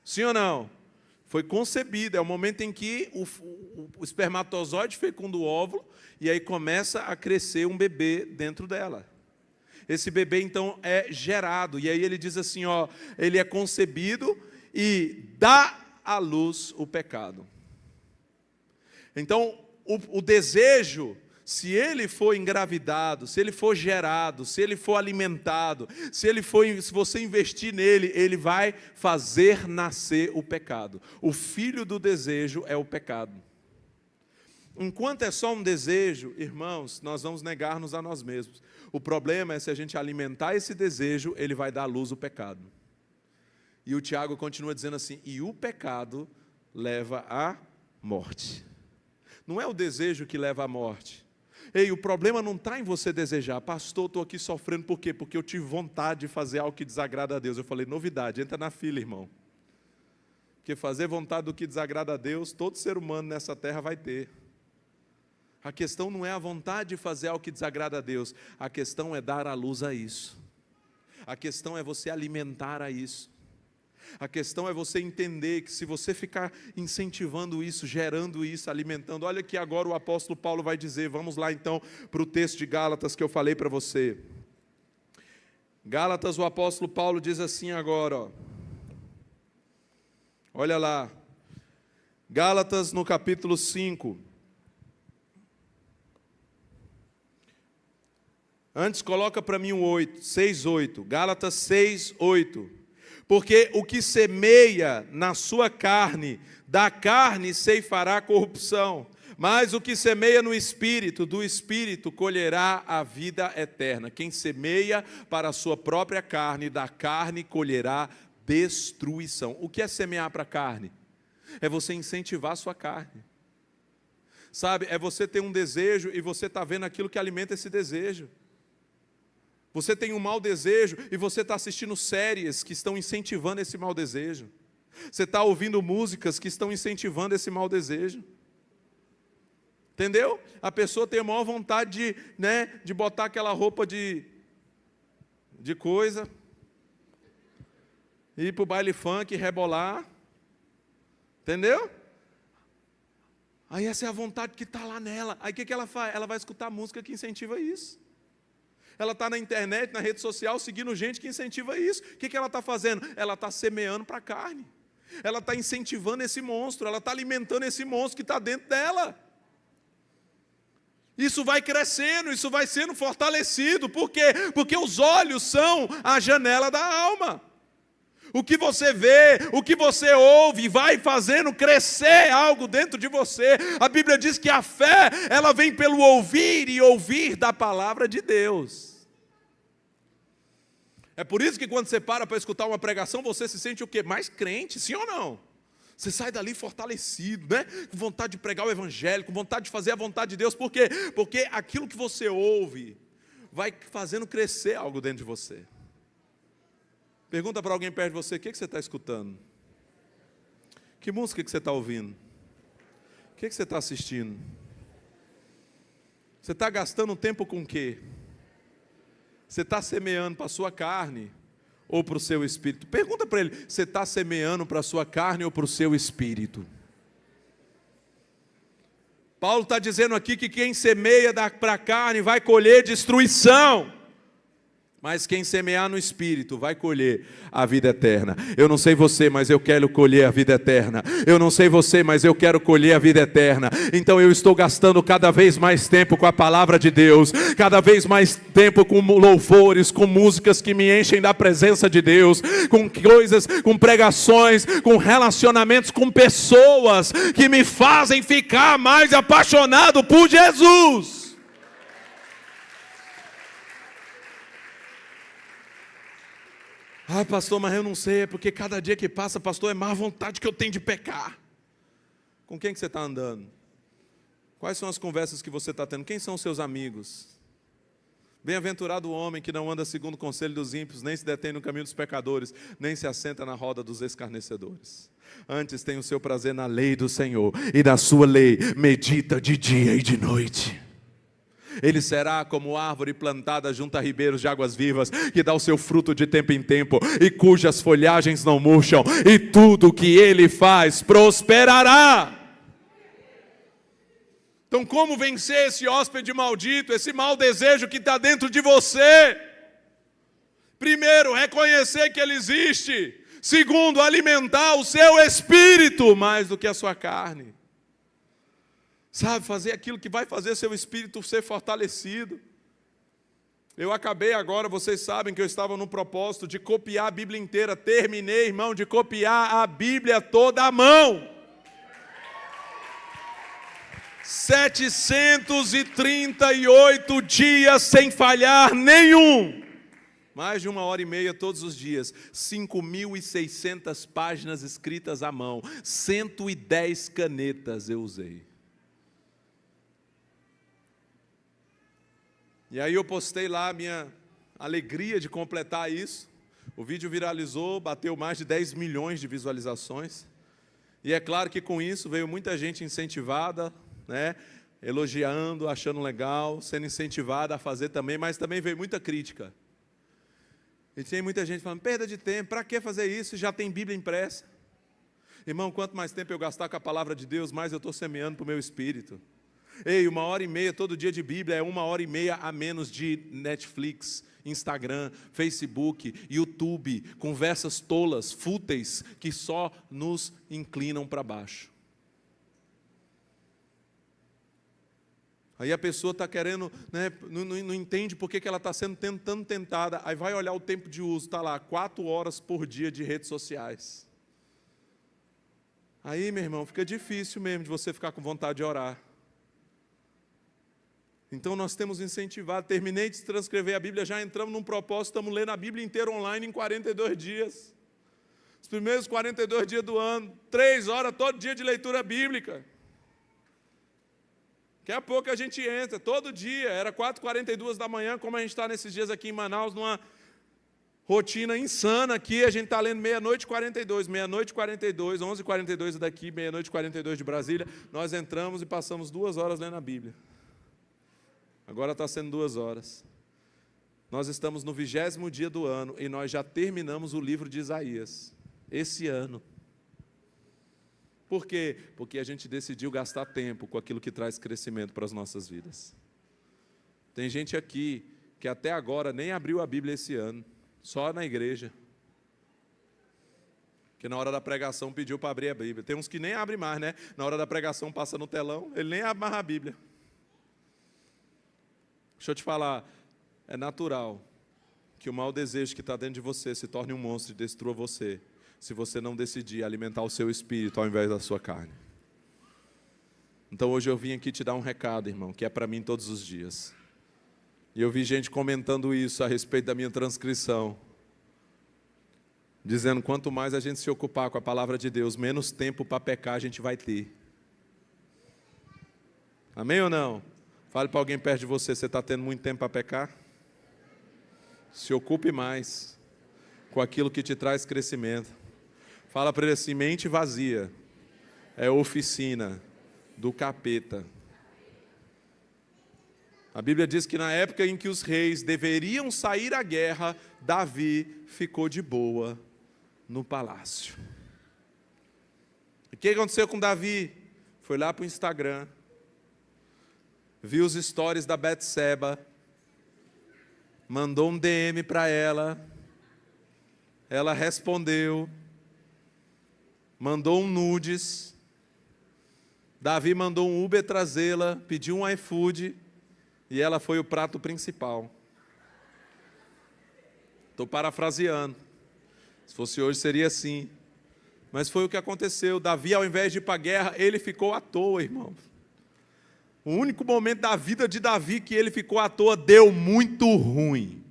Sim ou não? Foi concebido, é o momento em que o espermatozoide fecunda o óvulo e aí começa a crescer um bebê dentro dela. Esse bebê então é gerado, e aí ele diz assim, ó, ele é concebido e dá à luz o pecado. Então, o desejo, se ele for engravidado, se ele for gerado, se ele for alimentado, se você investir nele, ele vai fazer nascer o pecado. O filho do desejo é o pecado. Enquanto é só um desejo, irmãos, nós vamos negar-nos a nós mesmos. O problema é se a gente alimentar esse desejo, ele vai dar à luz o pecado. E o Tiago continua dizendo assim, e o pecado leva à morte. Não é o desejo que leva à morte. Ei, o problema não está em você desejar. Pastor, estou aqui sofrendo por quê? Porque eu tive vontade de fazer algo que desagrada a Deus. Eu falei, novidade, entra na fila, irmão. Porque fazer vontade do que desagrada a Deus, todo ser humano nessa terra vai ter. A questão não é a vontade de fazer algo que desagrada a Deus. A questão é dar à luz a isso. A questão é você alimentar a isso. A questão é você entender que se você ficar incentivando isso, gerando isso, alimentando, olha que agora o apóstolo Paulo vai dizer, vamos lá então para o texto de Gálatas que eu falei para você. Gálatas, o apóstolo Paulo diz assim agora, ó. Olha lá, Gálatas no capítulo 5. Antes coloca para mim o 8, 6:8, Gálatas 6:8. Porque o que semeia na sua carne, da carne ceifará corrupção, mas o que semeia no Espírito, do Espírito colherá a vida eterna. Quem semeia para a sua própria carne, da carne colherá destruição. O que é semear para a carne? É você incentivar a sua carne. Sabe, é você ter um desejo e você está vendo aquilo que alimenta esse desejo. Você tem um mau desejo e você está assistindo séries que estão incentivando esse mau desejo. Você está ouvindo músicas que estão incentivando esse mau desejo. Entendeu? A pessoa tem a maior vontade de botar aquela roupa de coisa, ir para o baile funk, rebolar. Entendeu? Aí essa é a vontade que está lá nela. Aí o que ela faz? Ela vai escutar música que incentiva isso. Ela está na internet, na rede social, seguindo gente que incentiva isso. O que ela está fazendo? Ela está semeando para a carne. Ela está incentivando esse monstro, ela está alimentando esse monstro que está dentro dela. Isso vai crescendo, isso vai sendo fortalecido. Por quê? Porque os olhos são a janela da alma. O que você vê, o que você ouve, vai fazendo crescer algo dentro de você. A Bíblia diz que a fé, ela vem pelo ouvir e ouvir da palavra de Deus. É por isso que quando você para escutar uma pregação, você se sente o quê? Mais crente, sim ou não? Você sai dali fortalecido, né? Com vontade de pregar o evangelho, com vontade de fazer a vontade de Deus. Por quê? Porque aquilo que você ouve vai fazendo crescer algo dentro de você. Pergunta para alguém perto de você, o que você está escutando? Que música que você está ouvindo? O que você está assistindo? Você está gastando tempo com o quê? Você está semeando para a sua carne ou para o seu espírito? Pergunta para ele, você está semeando para a sua carne ou para o seu espírito? Paulo está dizendo aqui que quem semeia para a carne vai colher destruição. Mas quem semear no Espírito vai colher a vida eterna. Eu não sei você, mas eu quero colher a vida eterna. Eu não sei você, mas eu quero colher a vida eterna. Então eu estou gastando cada vez mais tempo com a palavra de Deus, cada vez mais tempo com louvores, com músicas que me enchem da presença de Deus, com coisas, com pregações, com relacionamentos com pessoas que me fazem ficar mais apaixonado por Jesus. Ah, pastor, mas eu não sei, é porque cada dia que passa, pastor, é mais vontade que eu tenho de pecar. Com quem que você está andando? Quais são as conversas que você está tendo? Quem são os seus amigos? Bem-aventurado o homem que não anda segundo o conselho dos ímpios, nem se detém no caminho dos pecadores, nem se assenta na roda dos escarnecedores. Antes tem o seu prazer na lei do Senhor, e na sua lei medita de dia e de noite. Ele será como árvore plantada junto a ribeiros de águas vivas, que dá o seu fruto de tempo em tempo, e cujas folhagens não murcham, e tudo que ele faz prosperará. Então, como vencer esse hóspede maldito, esse mau desejo que está dentro de você? Primeiro, reconhecer que ele existe. Segundo, alimentar o seu espírito mais do que a sua carne. Sabe, fazer aquilo que vai fazer seu espírito ser fortalecido. Eu acabei agora, vocês sabem que eu estava no propósito de copiar a Bíblia inteira. Terminei, irmão, de copiar a Bíblia toda à mão. 738 dias sem falhar nenhum. Mais de 1h30 todos os dias. 5.600 páginas escritas à mão. 110 canetas eu usei. E aí eu postei lá a minha alegria de completar isso. O vídeo viralizou, bateu mais de 10 milhões de visualizações. E é claro que com isso veio muita gente incentivada, né? Elogiando, achando legal, sendo incentivada a fazer também, mas também veio muita crítica. E tem muita gente falando, perda de tempo, para que fazer isso? Já tem Bíblia impressa. Irmão, quanto mais tempo eu gastar com a palavra de Deus, mais eu estou semeando para o meu espírito. Ei, 1h30 todo dia de Bíblia é 1h30 a menos de Netflix, Instagram, Facebook, YouTube, conversas tolas, fúteis, que só nos inclinam para baixo. Aí a pessoa está querendo, né, não entende por que ela está sendo tão tentada, aí vai olhar o tempo de uso, está lá, 4 horas por dia de redes sociais. Aí, meu irmão, fica difícil mesmo de você ficar com vontade de orar. Então nós temos incentivado, terminei de transcrever a Bíblia, já entramos num propósito, estamos lendo a Bíblia inteira online em 42 dias. Os primeiros 42 dias do ano, 3 horas todo dia de leitura bíblica. Daqui a pouco a gente entra, todo dia, era 4h42 da manhã, como a gente está nesses dias aqui em Manaus, numa rotina insana aqui, a gente está lendo meia-noite e 42, 11h42 daqui, meia-noite e 42 de Brasília, nós entramos e passamos 2 horas lendo a Bíblia. Agora está sendo 2 horas. Nós estamos no 20º dia do ano e nós já terminamos o livro de Isaías, esse ano. Por quê? Porque a gente decidiu gastar tempo com aquilo que traz crescimento para as nossas vidas. Tem gente aqui que até agora nem abriu a Bíblia esse ano, só na igreja. Que na hora da pregação pediu para abrir a Bíblia. Tem uns que nem abrem mais, né? Na hora da pregação passa no telão, ele nem abre mais a Bíblia. Deixa eu te falar, é natural que o mau desejo que está dentro de você se torne um monstro e destrua você, se você não decidir alimentar o seu espírito ao invés da sua carne. Então hoje eu vim aqui te dar um recado, irmão, que é para mim todos os dias. E eu vi gente comentando isso a respeito da minha transcrição, dizendo quanto mais a gente se ocupar com a palavra de Deus, menos tempo para pecar a gente vai ter. Amém ou não? Fale para alguém perto de você, você está tendo muito tempo para pecar? Se ocupe mais com aquilo que te traz crescimento. Fala para ele assim, mente vazia é oficina do capeta. A Bíblia diz que na época em que os reis deveriam sair à guerra, Davi ficou de boa no palácio. E o que aconteceu com Davi? Foi lá para o Instagram, viu os stories da Betseba, mandou um DM para ela, ela respondeu, mandou um nudes, Davi mandou um Uber trazê-la, pediu um iFood, e ela foi o prato principal. Estou parafraseando, se fosse hoje seria assim, mas foi o que aconteceu. Davi, ao invés de ir para a guerra, ele ficou à toa, irmão. O único momento da vida de Davi que ele ficou à toa deu muito ruim.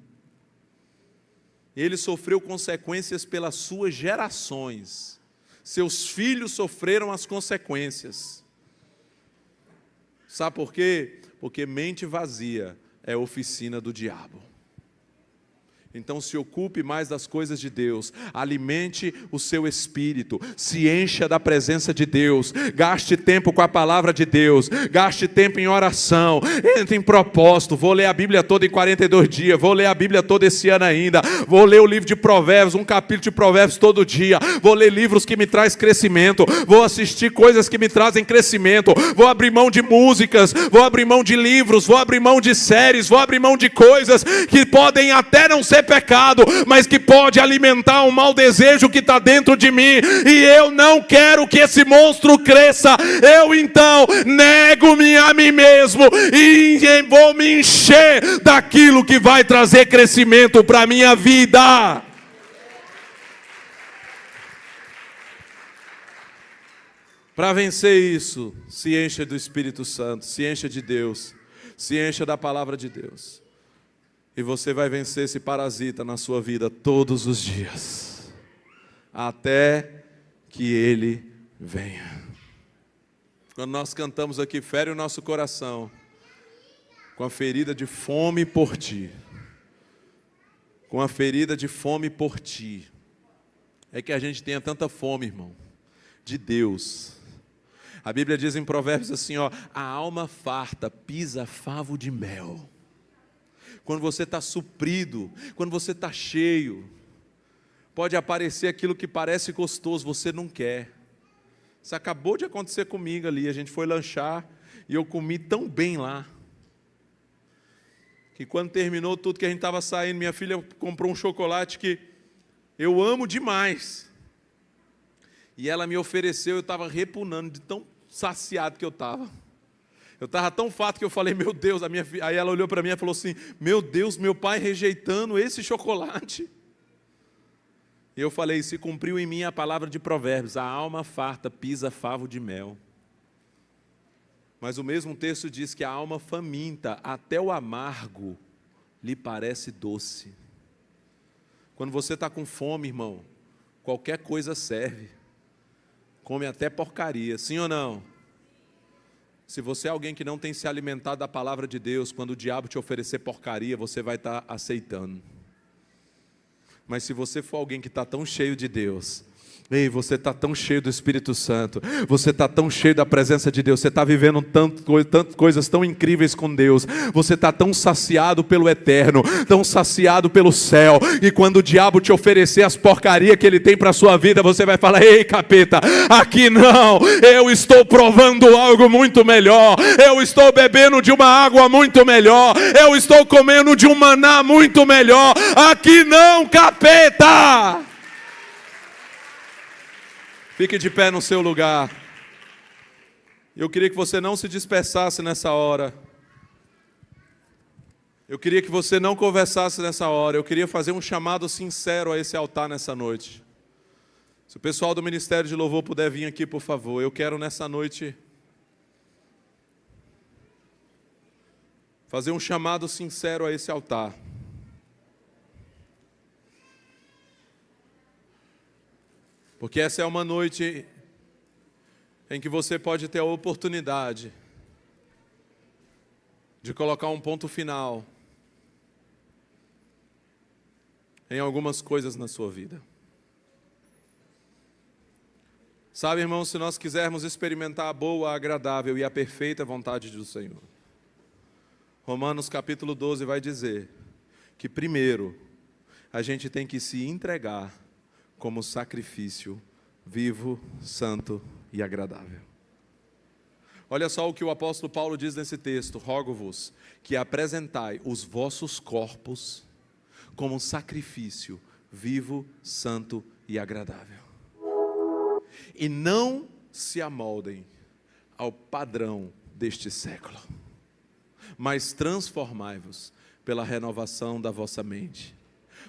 Ele sofreu consequências pelas suas gerações. Seus filhos sofreram as consequências. Sabe por quê? Porque mente vazia é oficina do diabo. Então se ocupe mais das coisas de Deus, alimente o seu espírito, se encha da presença de Deus, gaste tempo com a palavra de Deus, gaste tempo em oração, entre em propósito. Vou ler a Bíblia toda em 42 dias, vou ler a Bíblia toda esse ano ainda, vou ler o livro de Provérbios, um capítulo de Provérbios todo dia, vou ler livros que me trazem crescimento, vou assistir coisas que me trazem crescimento, vou abrir mão de músicas, vou abrir mão de livros, vou abrir mão de séries, vou abrir mão de coisas que podem até não ser pecado, mas que pode alimentar um mau desejo que está dentro de mim, e eu não quero que esse monstro cresça. Eu então nego-me a mim mesmo e vou me encher daquilo que vai trazer crescimento para a minha vida. Para vencer isso, se encha do Espírito Santo, se encha de Deus, se encha da palavra de Deus. E você vai vencer esse parasita na sua vida todos os dias, até que ele venha. Quando nós cantamos aqui, fere o nosso coração com a ferida de fome por ti. Com a ferida de fome por ti. É que a gente tenha tanta fome, irmão, de Deus. A Bíblia diz em Provérbios assim, ó, a alma farta pisa favo de mel. Quando você está suprido, quando você está cheio, pode aparecer aquilo que parece gostoso, você não quer. Isso acabou de acontecer comigo ali, a gente foi lanchar e eu comi tão bem lá, que quando terminou tudo que a gente estava saindo, minha filha comprou um chocolate que eu amo demais. E ela me ofereceu, eu estava repugnando de tão saciado que eu estava. Eu estava tão farto que eu falei, meu Deus, aí ela olhou para mim e falou assim, meu Deus, meu pai rejeitando esse chocolate. E eu falei, se cumpriu em mim a palavra de Provérbios, a alma farta pisa favo de mel. Mas o mesmo texto diz que a alma faminta, até o amargo, lhe parece doce. Quando você está com fome, irmão, qualquer coisa serve. Come até porcaria, sim ou não? Se você é alguém que não tem se alimentado da palavra de Deus, quando o diabo te oferecer porcaria, você vai estar aceitando. Mas se você for alguém que está tão cheio de Deus, ei, você está tão cheio do Espírito Santo, você está tão cheio da presença de Deus, você está vivendo tantas coisas tão incríveis com Deus, você está tão saciado pelo eterno, tão saciado pelo céu, e quando o diabo te oferecer as porcarias que ele tem para a sua vida, você vai falar, ei capeta, aqui não, eu estou provando algo muito melhor, eu estou bebendo de uma água muito melhor, eu estou comendo de um maná muito melhor, aqui não, capeta! Fique de pé no seu lugar. Eu queria que você não se dispersasse nessa hora. Eu queria que você não conversasse nessa hora. Eu queria fazer um chamado sincero a esse altar nessa noite. Se o pessoal do Ministério de Louvor puder vir aqui, por favor. Eu quero nessa noite fazer um chamado sincero a esse altar. Porque essa é uma noite em que você pode ter a oportunidade de colocar um ponto final em algumas coisas na sua vida. Sabe, irmãos, se nós quisermos experimentar a boa, a agradável e a perfeita vontade do Senhor, Romanos capítulo 12 vai dizer que primeiro a gente tem que se entregar como sacrifício vivo, santo e agradável. Olha só o que o apóstolo Paulo diz nesse texto: rogo-vos que apresentai os vossos corpos como um sacrifício vivo, santo e agradável. E não se amoldem ao padrão deste século, mas transformai-vos pela renovação da vossa mente,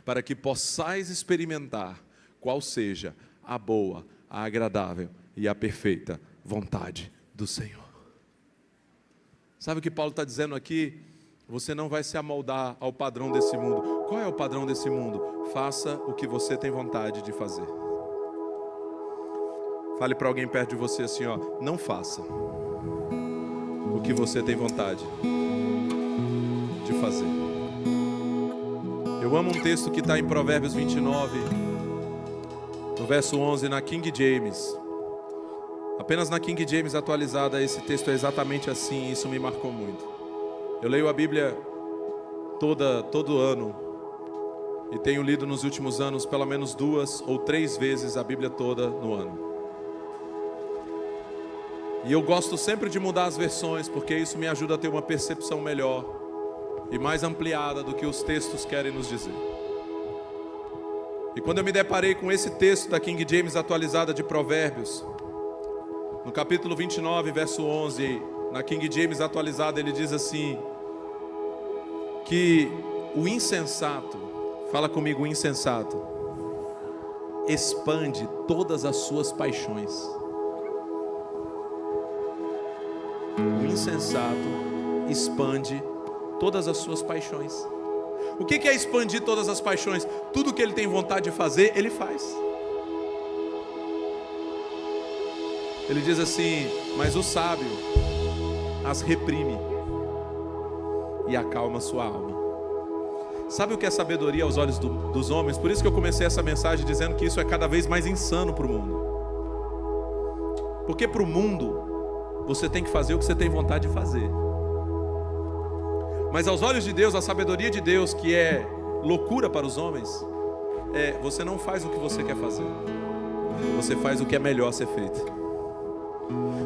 para que possais experimentar qual seja a boa, a agradável e a perfeita vontade do Senhor. Sabe o que Paulo está dizendo aqui? Você não vai se amoldar ao padrão desse mundo. Qual é o padrão desse mundo? Faça o que você tem vontade de fazer. Fale para alguém perto de você assim, ó: não faça o que você tem vontade de fazer. Eu amo um texto que está em Provérbios 29, no verso 11, na King James. Apenas na King James atualizada, esse texto é exatamente assim, e isso me marcou muito. Eu leio a Bíblia todo ano, e tenho lido nos últimos anos pelo menos 2 ou 3 vezes a Bíblia toda no ano. E eu gosto sempre de mudar as versões, porque isso me ajuda a ter uma percepção melhor e mais ampliada do que os textos querem nos dizer. E quando eu me deparei com esse texto da King James atualizada de Provérbios, no capítulo 29, verso 11, na King James atualizada, ele diz assim, que o insensato, fala comigo, o insensato, expande todas as suas paixões. O insensato expande todas as suas paixões. O que é expandir todas as paixões? Tudo que ele tem vontade de fazer, ele faz. Ele diz assim, mas o sábio as reprime e acalma sua alma. Sabe o que é sabedoria aos olhos dos homens? Por isso que eu comecei essa mensagem dizendo que isso é cada vez mais insano para o mundo. Porque para o mundo, você tem que fazer o que você tem vontade de fazer. Mas aos olhos de Deus, a sabedoria de Deus, que é loucura para os homens, você não faz o que você quer fazer. Você faz o que é melhor ser feito.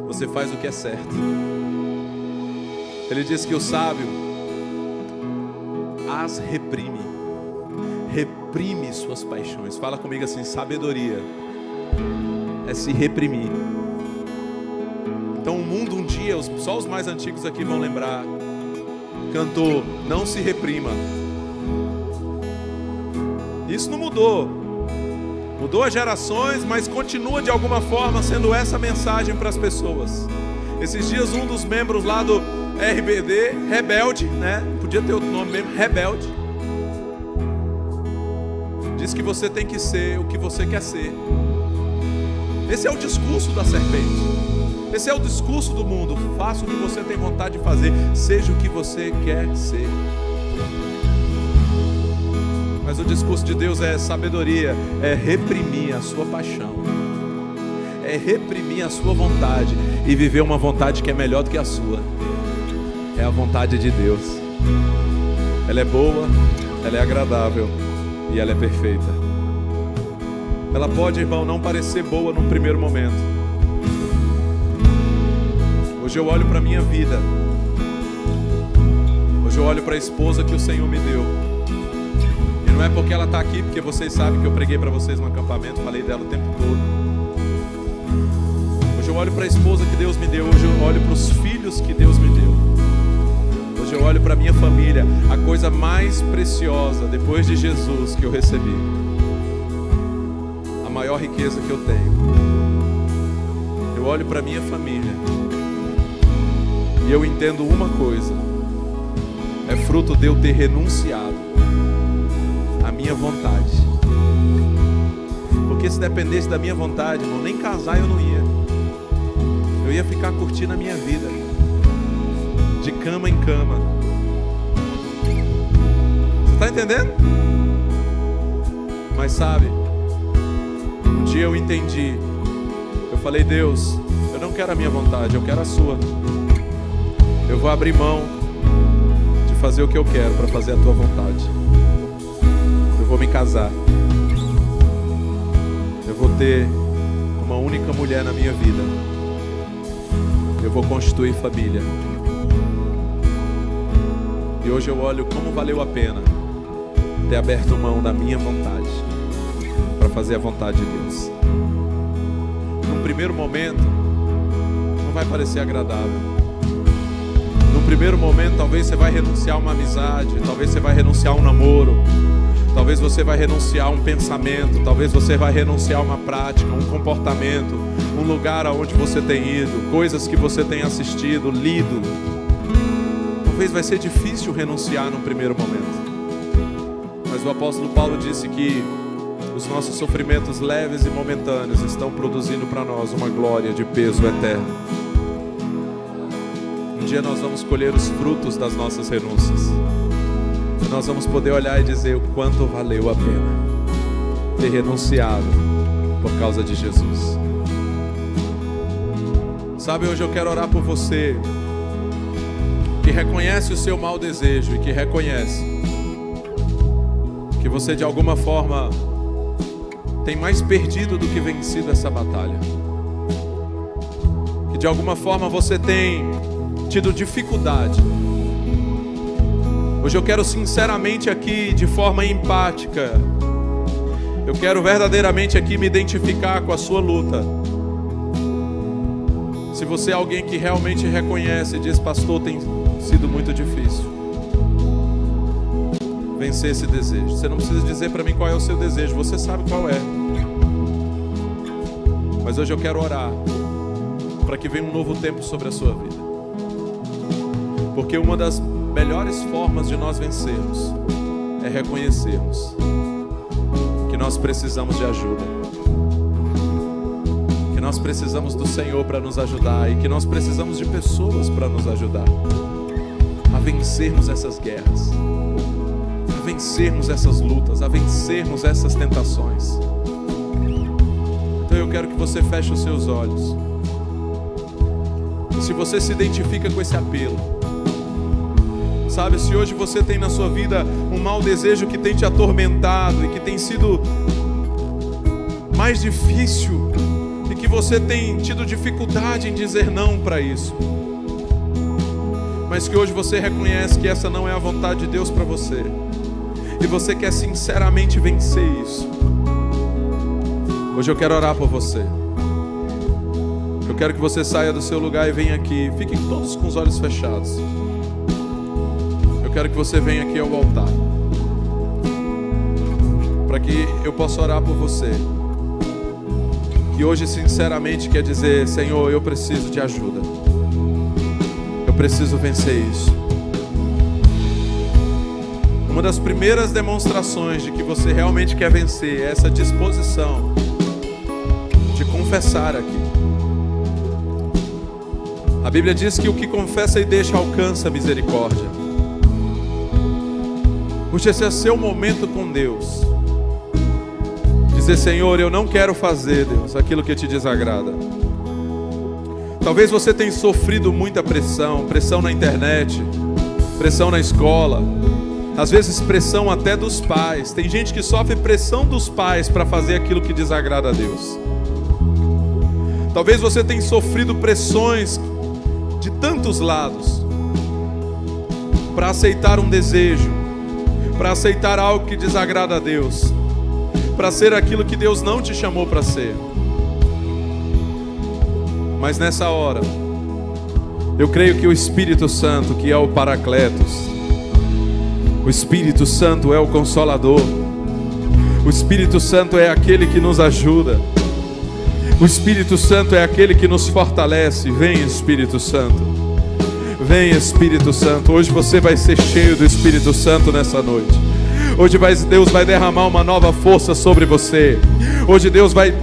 Você faz o que é certo. Ele diz que o sábio as reprime. Reprime suas paixões. Fala comigo assim, sabedoria é se reprimir. Então o mundo um dia, só os mais antigos aqui vão lembrar, cantou, não se reprima. Isso não mudou. Mudou as gerações, mas continua de alguma forma sendo essa mensagem para as pessoas. Esses dias um dos membros lá do RBD, rebelde, né? Podia ter outro nome mesmo, rebelde, diz que você tem que ser o que você quer ser. Esse é o discurso da serpente. Esse é o discurso do mundo. Faça o que você tem vontade de fazer, seja o que você quer ser. Mas o discurso de Deus é sabedoria, é reprimir a sua paixão, é reprimir a sua vontade e viver uma vontade que é melhor do que a sua. É a vontade de Deus. Ela é boa, ela é agradável e ela é perfeita. Ela pode, irmão, não parecer boa num primeiro momento. Hoje eu olho para a minha vida. Hoje eu olho para a esposa que o Senhor me deu. E não é porque ela está aqui, porque vocês sabem que eu preguei para vocês no acampamento, falei dela o tempo todo. Hoje eu olho para a esposa que Deus me deu. Hoje eu olho para os filhos que Deus me deu. Hoje eu olho para a minha família, a coisa mais preciosa depois de Jesus que eu recebi. A maior riqueza que eu tenho. Eu olho para a minha família e eu entendo uma coisa: é fruto de eu ter renunciado à minha vontade. Porque se dependesse da minha vontade, irmão, nem casar eu não ia. Eu ia ficar curtindo a minha vida, de cama em cama. Você está entendendo? Mas sabe, um dia eu entendi. Eu falei, Deus, eu não quero a minha vontade, eu quero a sua. Eu vou abrir mão de fazer o que eu quero para fazer a tua vontade. Eu vou me casar. Eu vou ter uma única mulher na minha vida. eu vou constituir família. E hoje eu olho como valeu a pena ter aberto mão da minha vontade para fazer a vontade de Deus. Num primeiro momento, não vai parecer agradável. Num primeiro momento, talvez você vai renunciar a uma amizade, talvez você vai renunciar a um namoro, talvez você vai renunciar a um pensamento, talvez você vai renunciar a uma prática, um comportamento, um lugar aonde você tem ido, coisas que você tem assistido, lido. Talvez vai ser difícil renunciar num primeiro momento. Mas o apóstolo Paulo disse que os nossos sofrimentos leves e momentâneos estão produzindo para nós uma glória de peso eterno. Um dia nós vamos colher os frutos das nossas renúncias. E nós vamos poder olhar e dizer o quanto valeu a pena ter renunciado por causa de Jesus. Sabe, hoje eu quero orar por você que reconhece o seu mau desejo e que reconhece que você de alguma forma tem mais perdido do que vencido essa batalha. Que de alguma forma você tem tido dificuldade. Hoje eu quero sinceramente aqui, de forma empática, eu quero verdadeiramente aqui me identificar com a sua luta. Se você é alguém que realmente reconhece e diz, pastor, tem sido muito difícil vencer esse desejo. Você não precisa dizer para mim qual é o seu desejo, você sabe qual é. Mas hoje eu quero orar para que venha um novo tempo sobre a sua vida. Porque uma das melhores formas de nós vencermos é reconhecermos que nós precisamos de ajuda, que nós precisamos do Senhor para nos ajudar e que nós precisamos de pessoas para nos ajudar a vencermos essas guerras, a vencermos essas lutas, a vencermos essas tentações. Então eu quero que você feche os seus olhos. Se você se identifica com esse apelo, sabe, se hoje você tem na sua vida um mau desejo que tem te atormentado e que tem sido mais difícil e que você tem tido dificuldade em dizer não para isso, mas que hoje você reconhece que essa não é a vontade de Deus para você e você quer sinceramente vencer isso, hoje eu quero orar por você. Eu quero que você saia do seu lugar e venha aqui. Fiquem todos com os olhos fechados. Eu quero que você venha aqui ao altar, para que eu possa orar por você, que hoje sinceramente quer dizer, Senhor, eu preciso de ajuda, eu preciso vencer isso. Uma das primeiras demonstrações de que você realmente quer vencer é essa disposição de confessar aqui. A Bíblia diz que o que confessa e deixa alcança a misericórdia. Hoje esse é seu momento com Deus. Dizer, Senhor, eu não quero fazer, Deus, aquilo que te desagrada. Talvez você tenha sofrido muita pressão, pressão na internet, pressão na escola, às vezes pressão até dos pais. Tem gente que sofre pressão dos pais para fazer aquilo que desagrada a Deus. Talvez você tenha sofrido pressões de tantos lados para aceitar um desejo, para aceitar algo que desagrada a Deus, para ser aquilo que Deus não te chamou para ser. Mas nessa hora, eu creio que o Espírito Santo, que é o Paracletos, o Espírito Santo é o Consolador, o Espírito Santo é aquele que nos ajuda, o Espírito Santo é aquele que nos fortalece. Vem, Espírito Santo. Vem, Espírito Santo. Hoje você vai ser cheio do Espírito Santo nessa noite. Hoje Deus vai derramar uma nova força sobre você. Hoje Deus vai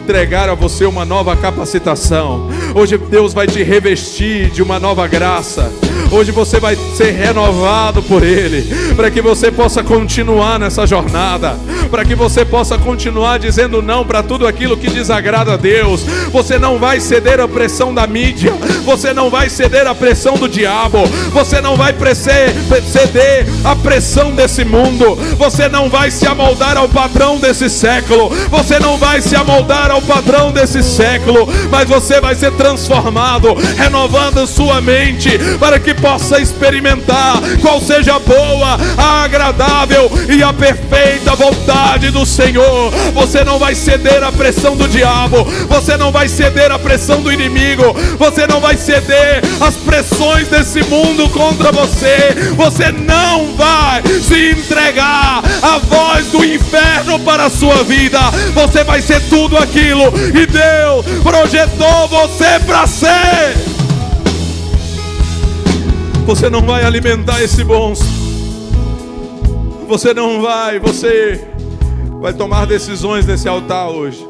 entregar a você uma nova capacitação. Hoje Deus vai te revestir de uma nova graça. Hoje você vai ser renovado por Ele, para que você possa continuar nessa jornada, para que você possa continuar dizendo não para tudo aquilo que desagrada a Deus. Você não vai ceder à pressão da mídia, você não vai ceder à pressão do diabo, você não vai ceder à pressão desse mundo, você não vai se amoldar ao padrão desse século, você não vai se amoldar ao padrão desse século, mas você vai ser transformado, renovando sua mente, para que possa experimentar qual seja a boa, a agradável e a perfeita vontade do Senhor. Você não vai ceder à pressão do diabo, você não vai ceder à pressão do inimigo, você não vai ceder às pressões desse mundo contra você, você não vai se entregar à voz do inferno para a sua vida. Você vai ser tudo aquilo que Deus projetou você para ser. Você não vai alimentar esse monstro, você vai tomar decisões nesse altar hoje.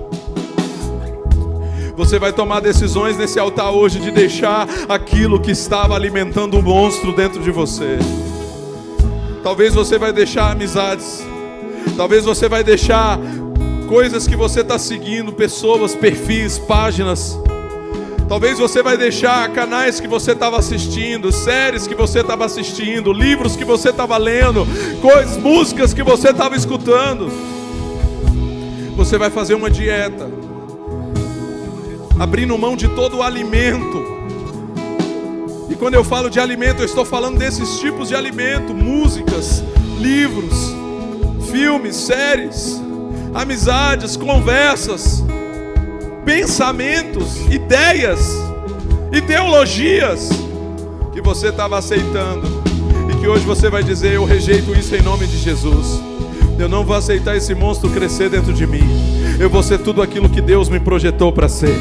Você vai tomar decisões nesse altar hoje de deixar aquilo que estava alimentando o monstro dentro de você. Talvez você vai deixar amizades, talvez você vai deixar coisas que você está seguindo, pessoas, perfis, páginas. Talvez você vai deixar canais que você estava assistindo, séries que você estava assistindo, livros que você estava lendo, coisas, músicas que você estava escutando. Você vai fazer uma dieta, abrindo mão de todo o alimento. E quando eu falo de alimento, eu estou falando desses tipos de alimento: músicas, livros, filmes, séries, amizades, conversas, pensamentos, ideias, ideologias que você estava aceitando e que hoje você vai dizer: eu rejeito isso em nome de Jesus. Eu não vou aceitar esse monstro crescer dentro de mim. Eu vou ser tudo aquilo que Deus me projetou para ser.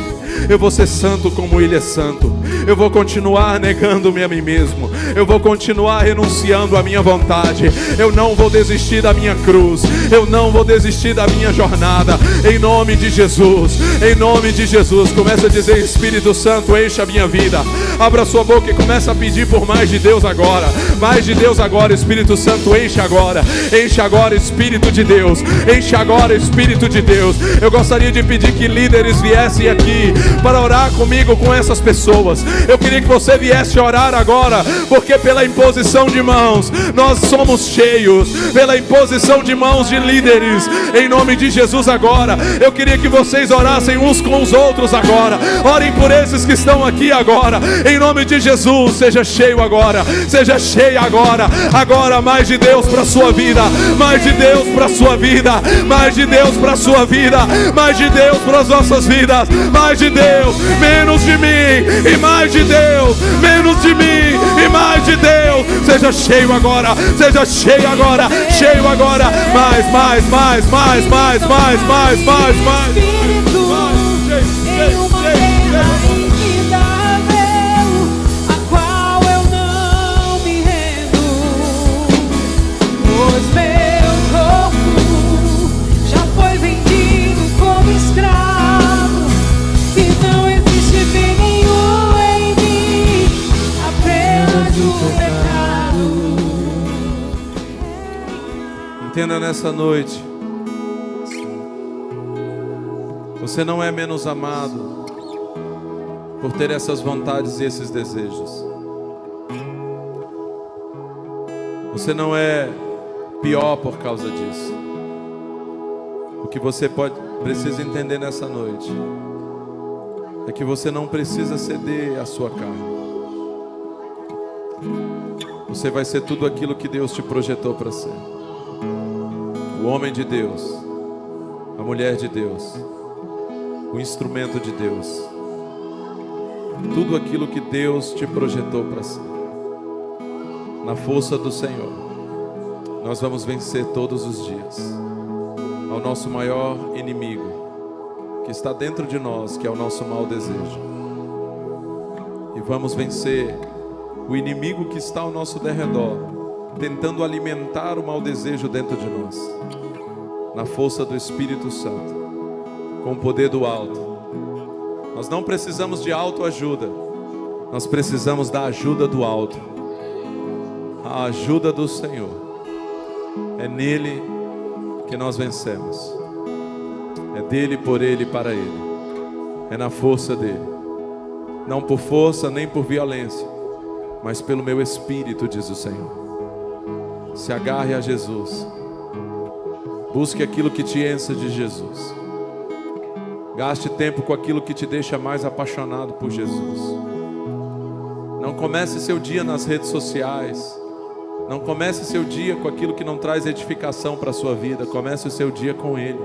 Eu vou ser santo como Ele é santo. Eu vou continuar negando-me a mim mesmo. Eu vou continuar renunciando à minha vontade. Eu não vou desistir da minha cruz. Eu não vou desistir da minha jornada. Em nome de Jesus. Em nome de Jesus. Começa a dizer: Espírito Santo, enche a minha vida. Abra sua boca e começa a pedir por mais de Deus agora. Mais de Deus agora. Espírito Santo, enche agora. Enche agora, Espírito de Deus. Enche agora, Espírito de Deus. Eu gostaria de pedir que líderes viessem aqui para orar comigo, com essas pessoas. Eu queria que você viesse orar agora, porque pela imposição de mãos nós somos cheios, pela imposição de mãos de líderes, em nome de Jesus agora. Eu queria que vocês orassem uns com os outros agora. Orem por esses que estão aqui agora, em nome de Jesus. Seja cheio agora, seja cheia agora. Agora mais de Deus para a sua vida, mais de Deus para a sua vida, mais de Deus para a sua vida, mais de Deus para as nossas vidas, mais de Deus, menos de mim, e mais de Deus, menos de mim, e mais de Deus. Seja cheio agora, seja cheio agora, cheio agora. Mais, mais, mais, mais, mais, mais, mais, mais, mais. Entenda nessa noite, você não é menos amado por ter essas vontades e esses desejos. Você não é pior por causa disso. O que você precisa entender nessa noite é que você não precisa ceder à sua carne. Você vai ser tudo aquilo que Deus te projetou para ser. O homem de Deus, a mulher de Deus, o instrumento de Deus, tudo aquilo que Deus te projetou para ser. Na força do Senhor, nós vamos vencer todos os dias ao nosso maior inimigo, que está dentro de nós, que é o nosso mau desejo. E vamos vencer o inimigo que está ao nosso derredor, tentando alimentar o mau desejo dentro de nós, na força do Espírito Santo, com o poder do alto. Nós não precisamos de autoajuda, nós precisamos da ajuda do alto, a ajuda do Senhor. É nele que nós vencemos. É dele, por ele e para ele. É na força dele. Não por força nem por violência, mas pelo meu espírito, diz o Senhor. Se agarre a Jesus. Busque aquilo que te encha de Jesus. Gaste tempo com aquilo que te deixa mais apaixonado por Jesus. Não comece seu dia nas redes sociais. Não comece seu dia com aquilo que não traz edificação para a sua vida. Comece o seu dia com Ele.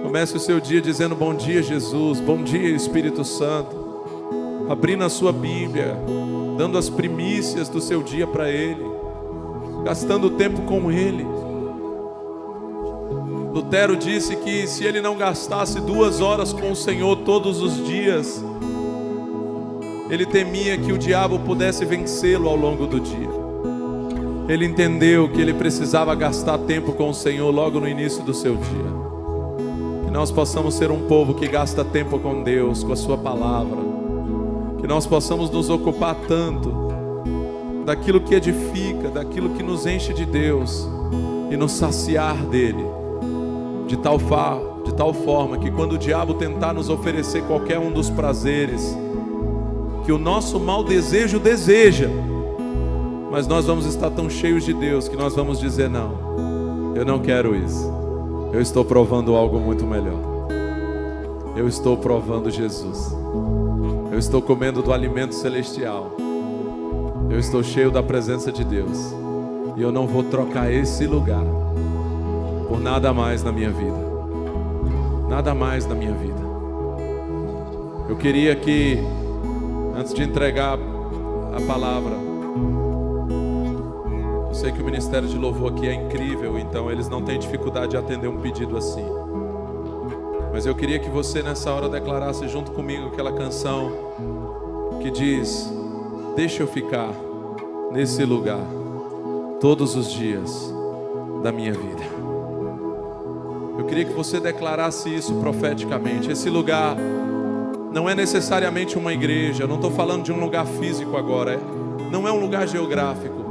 Comece o seu dia dizendo bom dia, Jesus. Bom dia, Espírito Santo. Abrindo a sua Bíblia, dando as primícias do seu dia para Ele, gastando tempo com Ele. Lutero disse que se ele não gastasse 2 horas com o Senhor todos os dias, ele temia que o diabo pudesse vencê-lo ao longo do dia. Ele entendeu que ele precisava gastar tempo com o Senhor logo no início do seu dia. Que nós possamos ser um povo que gasta tempo com Deus, com a sua palavra. Que nós possamos nos ocupar tanto daquilo que edifica, daquilo que nos enche de Deus e nos saciar dele. De tal forma que quando o diabo tentar nos oferecer qualquer um dos prazeres que o nosso mau desejo deseja, mas nós vamos estar tão cheios de Deus que nós vamos dizer: não, eu não quero isso. Eu estou provando algo muito melhor. Eu estou provando Jesus. Eu estou comendo do alimento celestial. Eu estou cheio da presença de Deus. E eu não vou trocar esse lugar por nada mais na minha vida. Nada mais na minha vida. Eu queria que, antes de entregar a palavra, eu sei que o ministério de louvor aqui é incrível, então eles não têm dificuldade de atender um pedido assim. Mas eu queria que você nessa hora declarasse junto comigo aquela canção que diz: deixa eu ficar nesse lugar todos os dias da minha vida. Eu queria que você declarasse isso profeticamente. Esse lugar não é necessariamente uma igreja. Eu não estou falando de um lugar físico agora. Não é um lugar geográfico.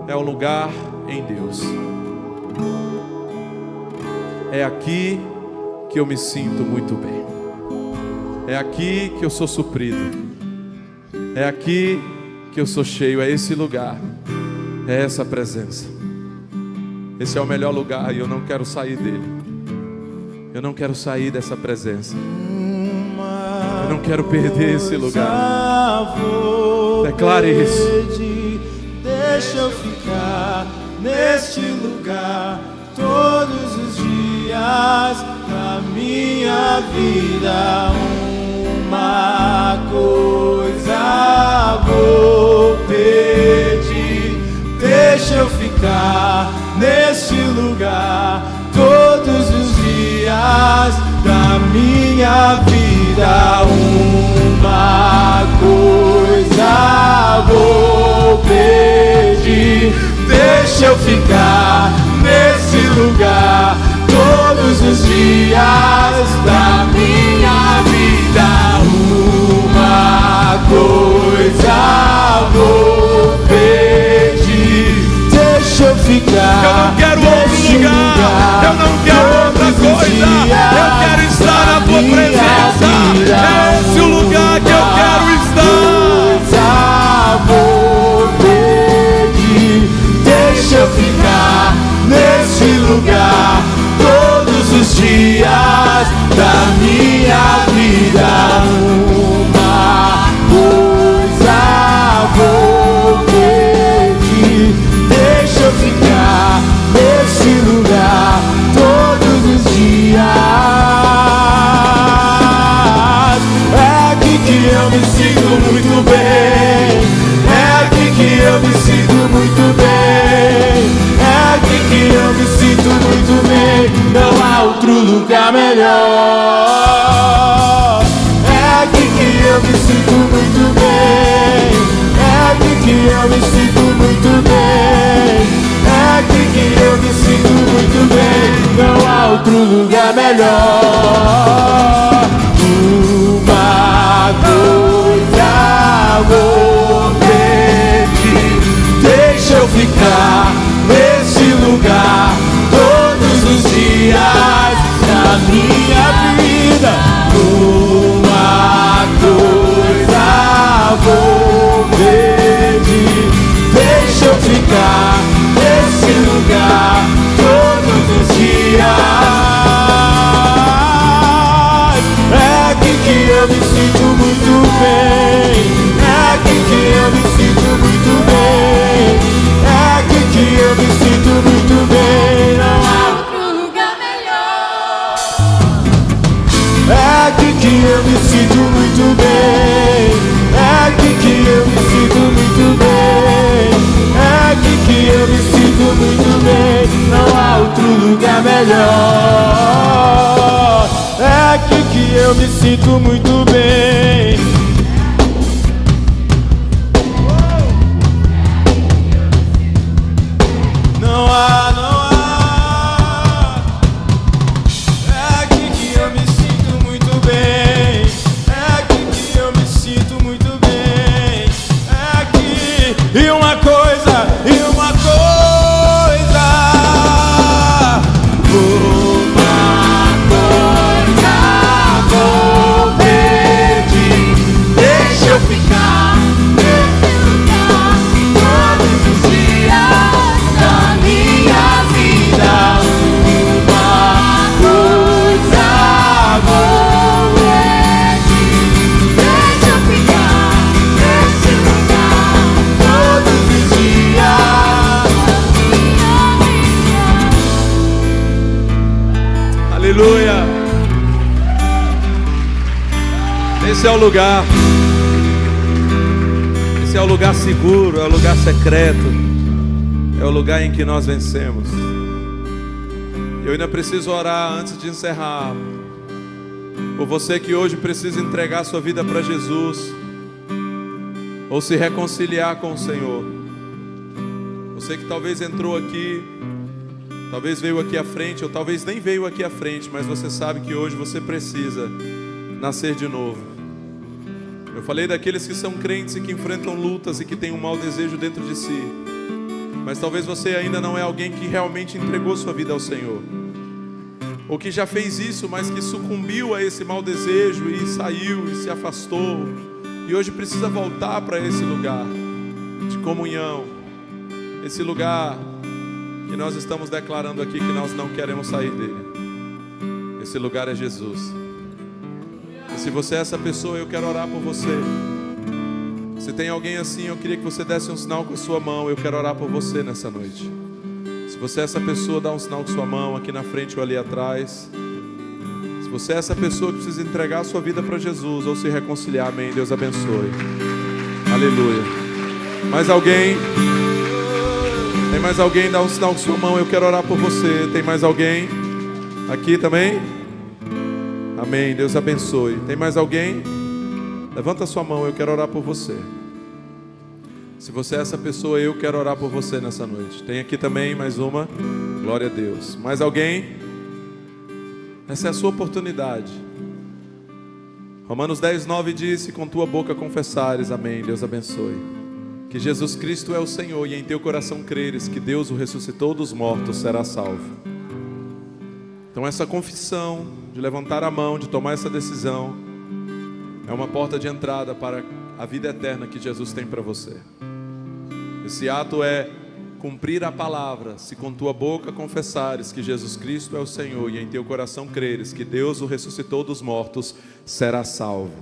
É um lugar em Deus. É aqui que eu me sinto muito bem. É aqui que eu sou suprido. É aqui que eu sou cheio. É esse lugar. É essa presença. Esse é o melhor lugar e eu não quero sair dele. Eu não quero sair dessa presença. Eu não quero perder esse lugar. Declare isso. Deixa eu ficar neste lugar todos os dias da minha vida. Uma coisa vou pedir. Deixa eu ficar neste lugar todos os dias da minha vida. Uma coisa vou pedir. Deixa eu ficar nesse lugar todos os dias da minha vida. Uma coisa vou pedir. Deixa eu ficar. Eu não quero outro lugar. Eu não quero outra coisa. Eu quero estar na tua presença. É esse o lugar que eu quero estar. Vou pedir. Deixa eu ficar nesse lugar todos os dias da minha vida. Uma coisa vou pedir. Deixa eu ficar nesse lugar todos os dias. É aqui que eu me sinto muito bem. É aqui que eu me sinto muito bem. É aqui que eu me sinto muito bem. Não há outro lugar melhor. É aqui que eu me sinto muito bem. É aqui que eu me sinto muito bem. É aqui que eu me sinto muito bem. Não há outro lugar melhor. Uma coisa vou pedir. Deixa eu ficar nesse lugar todos melhor. É aqui que eu me sinto muito bem. Não há, não há. É aqui que eu me sinto muito bem. É aqui que eu me sinto muito bem. É aqui. E uma coisa, vou pedir. Deixa eu ficar nesse lugar todos os dias da minha vida. Uma coisa vou pedir. Deixa eu ficar nesse lugar todos os dias da minha vida. Aleluia. Esse é o lugar. Esse é o lugar seguro, é o lugar secreto. É o lugar em que nós vencemos. Eu ainda preciso orar antes de encerrar. Por você que hoje precisa entregar sua vida para Jesus, ou se reconciliar com o Senhor. Você que talvez entrou aqui, talvez veio aqui à frente, ou talvez nem veio aqui à frente, mas você sabe que hoje você precisa nascer de novo. Eu falei daqueles que são crentes e que enfrentam lutas e que têm um mau desejo dentro de si. Mas talvez você ainda não é alguém que realmente entregou sua vida ao Senhor, ou que já fez isso, mas que sucumbiu a esse mau desejo e saiu e se afastou, e hoje precisa voltar para esse lugar de comunhão, esse lugar que nós estamos declarando aqui que nós não queremos sair dele. Esse lugar é Jesus. E se você é essa pessoa, eu quero orar por você. Se tem alguém assim, eu queria que você desse um sinal com a sua mão. Eu quero orar por você nessa noite. Se você é essa pessoa, dá um sinal com a sua mão aqui na frente ou ali atrás. Se você é essa pessoa que precisa entregar a sua vida para Jesus ou se reconciliar, amém. Deus abençoe. Aleluia. Mais alguém? Tem mais alguém? Dá um sinal com a sua mão. Eu quero orar por você. Tem mais alguém? Aqui também? Amém, Deus abençoe. Tem mais alguém? Levanta a sua mão, eu quero orar por você. Se você é essa pessoa, eu quero orar por você nessa noite. Tem aqui também mais uma. Glória a Deus. Mais alguém? Essa é a sua oportunidade. Romanos 10:9 diz: se com tua boca confessares, amém, Deus abençoe, que Jesus Cristo é o Senhor, e em teu coração creres que Deus o ressuscitou dos mortos, será salvo. Então essa confissão, de levantar a mão, de tomar essa decisão, é uma porta de entrada para a vida eterna que Jesus tem para você. Esse ato é cumprir a palavra. Se com tua boca confessares que Jesus Cristo é o Senhor e em teu coração creres que Deus o ressuscitou dos mortos, será salvo.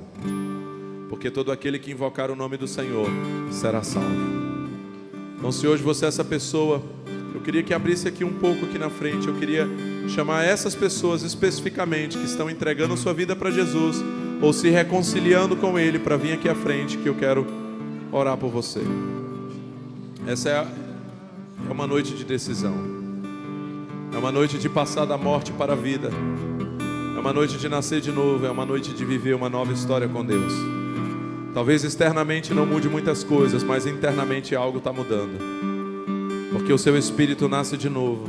Porque todo aquele que invocar o nome do Senhor será salvo. Então se hoje você é essa pessoa, eu queria que abrisse aqui um pouco aqui na frente. Eu queria chamar essas pessoas especificamente que estão entregando sua vida para Jesus ou se reconciliando com Ele, para vir aqui à frente, que eu quero orar por você. Essa é uma noite de decisão. É uma noite de passar da morte para a vida. É uma noite de nascer de novo. É uma noite de viver uma nova história com Deus. Talvez externamente não mude muitas coisas, mas internamente algo está mudando. Porque o seu espírito nasce de novo.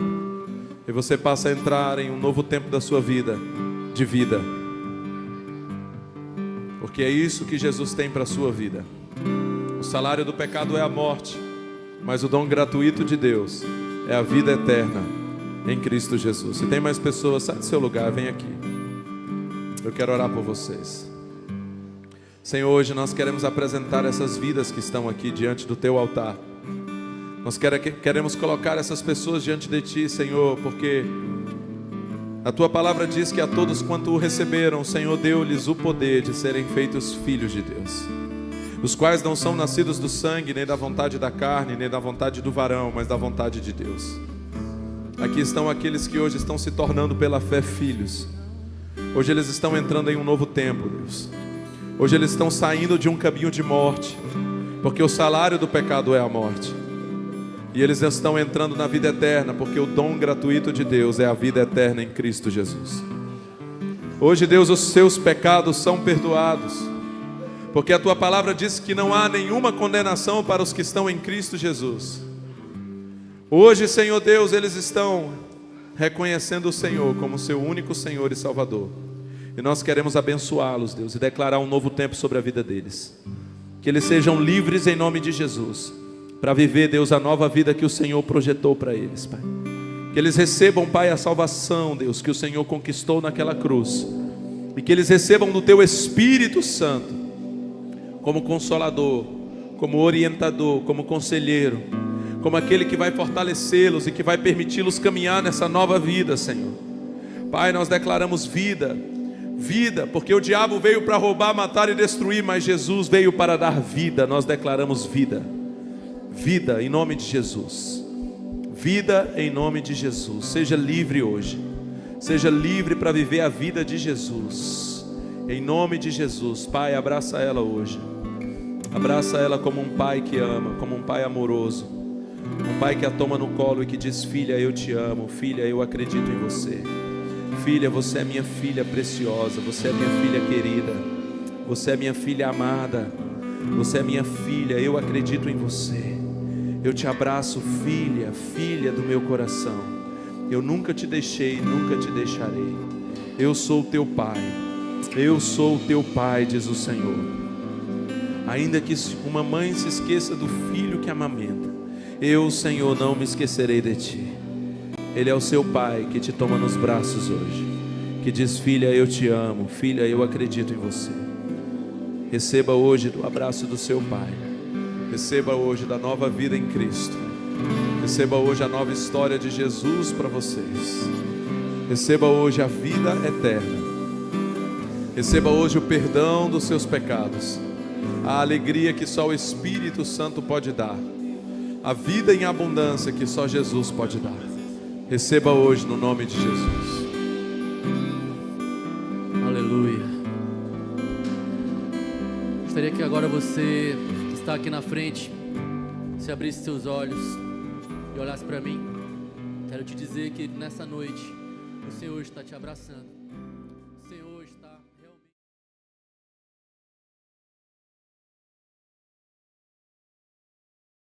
E você passa a entrar em um novo tempo da sua vida, de vida. Porque é isso que Jesus tem para a sua vida. O salário do pecado é a morte, mas o dom gratuito de Deus é a vida eterna em Cristo Jesus. Se tem mais pessoas, sai do seu lugar, vem aqui. Eu quero orar por vocês. Senhor, hoje nós queremos apresentar essas vidas que estão aqui diante do teu altar. Nós queremos colocar essas pessoas diante de ti, Senhor, porque a tua palavra diz que a todos quanto o receberam, o Senhor deu-lhes o poder de serem feitos filhos de Deus, os quais não são nascidos do sangue, nem da vontade da carne, nem da vontade do varão, mas da vontade de Deus. Aqui estão aqueles que hoje estão se tornando pela fé filhos. Hoje eles estão entrando em um novo tempo, Deus. Hoje eles estão saindo de um caminho de morte, porque o salário do pecado é a morte. E eles estão entrando na vida eterna, porque o dom gratuito de Deus é a vida eterna em Cristo Jesus. Hoje, Deus, os seus pecados são perdoados, porque a tua palavra diz que não há nenhuma condenação para os que estão em Cristo Jesus. Hoje, Senhor Deus, eles estão reconhecendo o Senhor como seu único Senhor e Salvador. E nós queremos abençoá-los, Deus, e declarar um novo tempo sobre a vida deles. Que eles sejam livres em nome de Jesus, para viver, Deus, a nova vida que o Senhor projetou para eles, Pai. Que eles recebam, Pai, a salvação, Deus, que o Senhor conquistou naquela cruz. E que eles recebam do Teu Espírito Santo, como consolador, como orientador, como conselheiro, como aquele que vai fortalecê-los e que vai permiti-los caminhar nessa nova vida, Senhor. Pai, nós declaramos vida, vida, porque o diabo veio para roubar, matar e destruir, mas Jesus veio para dar vida. Nós declaramos vida, vida em nome de Jesus. Vida em nome de Jesus. Seja livre hoje. Seja livre para viver a vida de Jesus. Em nome de Jesus. Pai, abraça ela hoje. Abraça ela como um pai que ama, como um pai amoroso. Um pai que a toma no colo e que diz: filha, eu te amo. Filha, eu acredito em você. Filha, você é minha filha preciosa. Você é minha filha querida. Você é minha filha amada. Você é minha filha, eu acredito em você. Eu te abraço, filha, filha do meu coração. Eu nunca te deixei, nunca te deixarei. Eu sou o teu pai. Eu sou o teu pai, diz o Senhor. Ainda que uma mãe se esqueça do filho que amamenta, eu, Senhor, não me esquecerei de ti. Ele é o seu pai que te toma nos braços hoje, que diz: filha, eu te amo. Filha, eu acredito em você. Receba hoje do abraço do seu pai. Receba hoje da nova vida em Cristo. Receba hoje a nova história de Jesus para vocês. Receba hoje a vida eterna. Receba hoje o perdão dos seus pecados, a alegria que só o Espírito Santo pode dar, a vida em abundância que só Jesus pode dar. Receba hoje no nome de Jesus. Aleluia. Gostaria que agora você que está aqui na frente, se abrisse seus olhos e olhasse para mim. Quero te dizer que nessa noite o Senhor está te abraçando.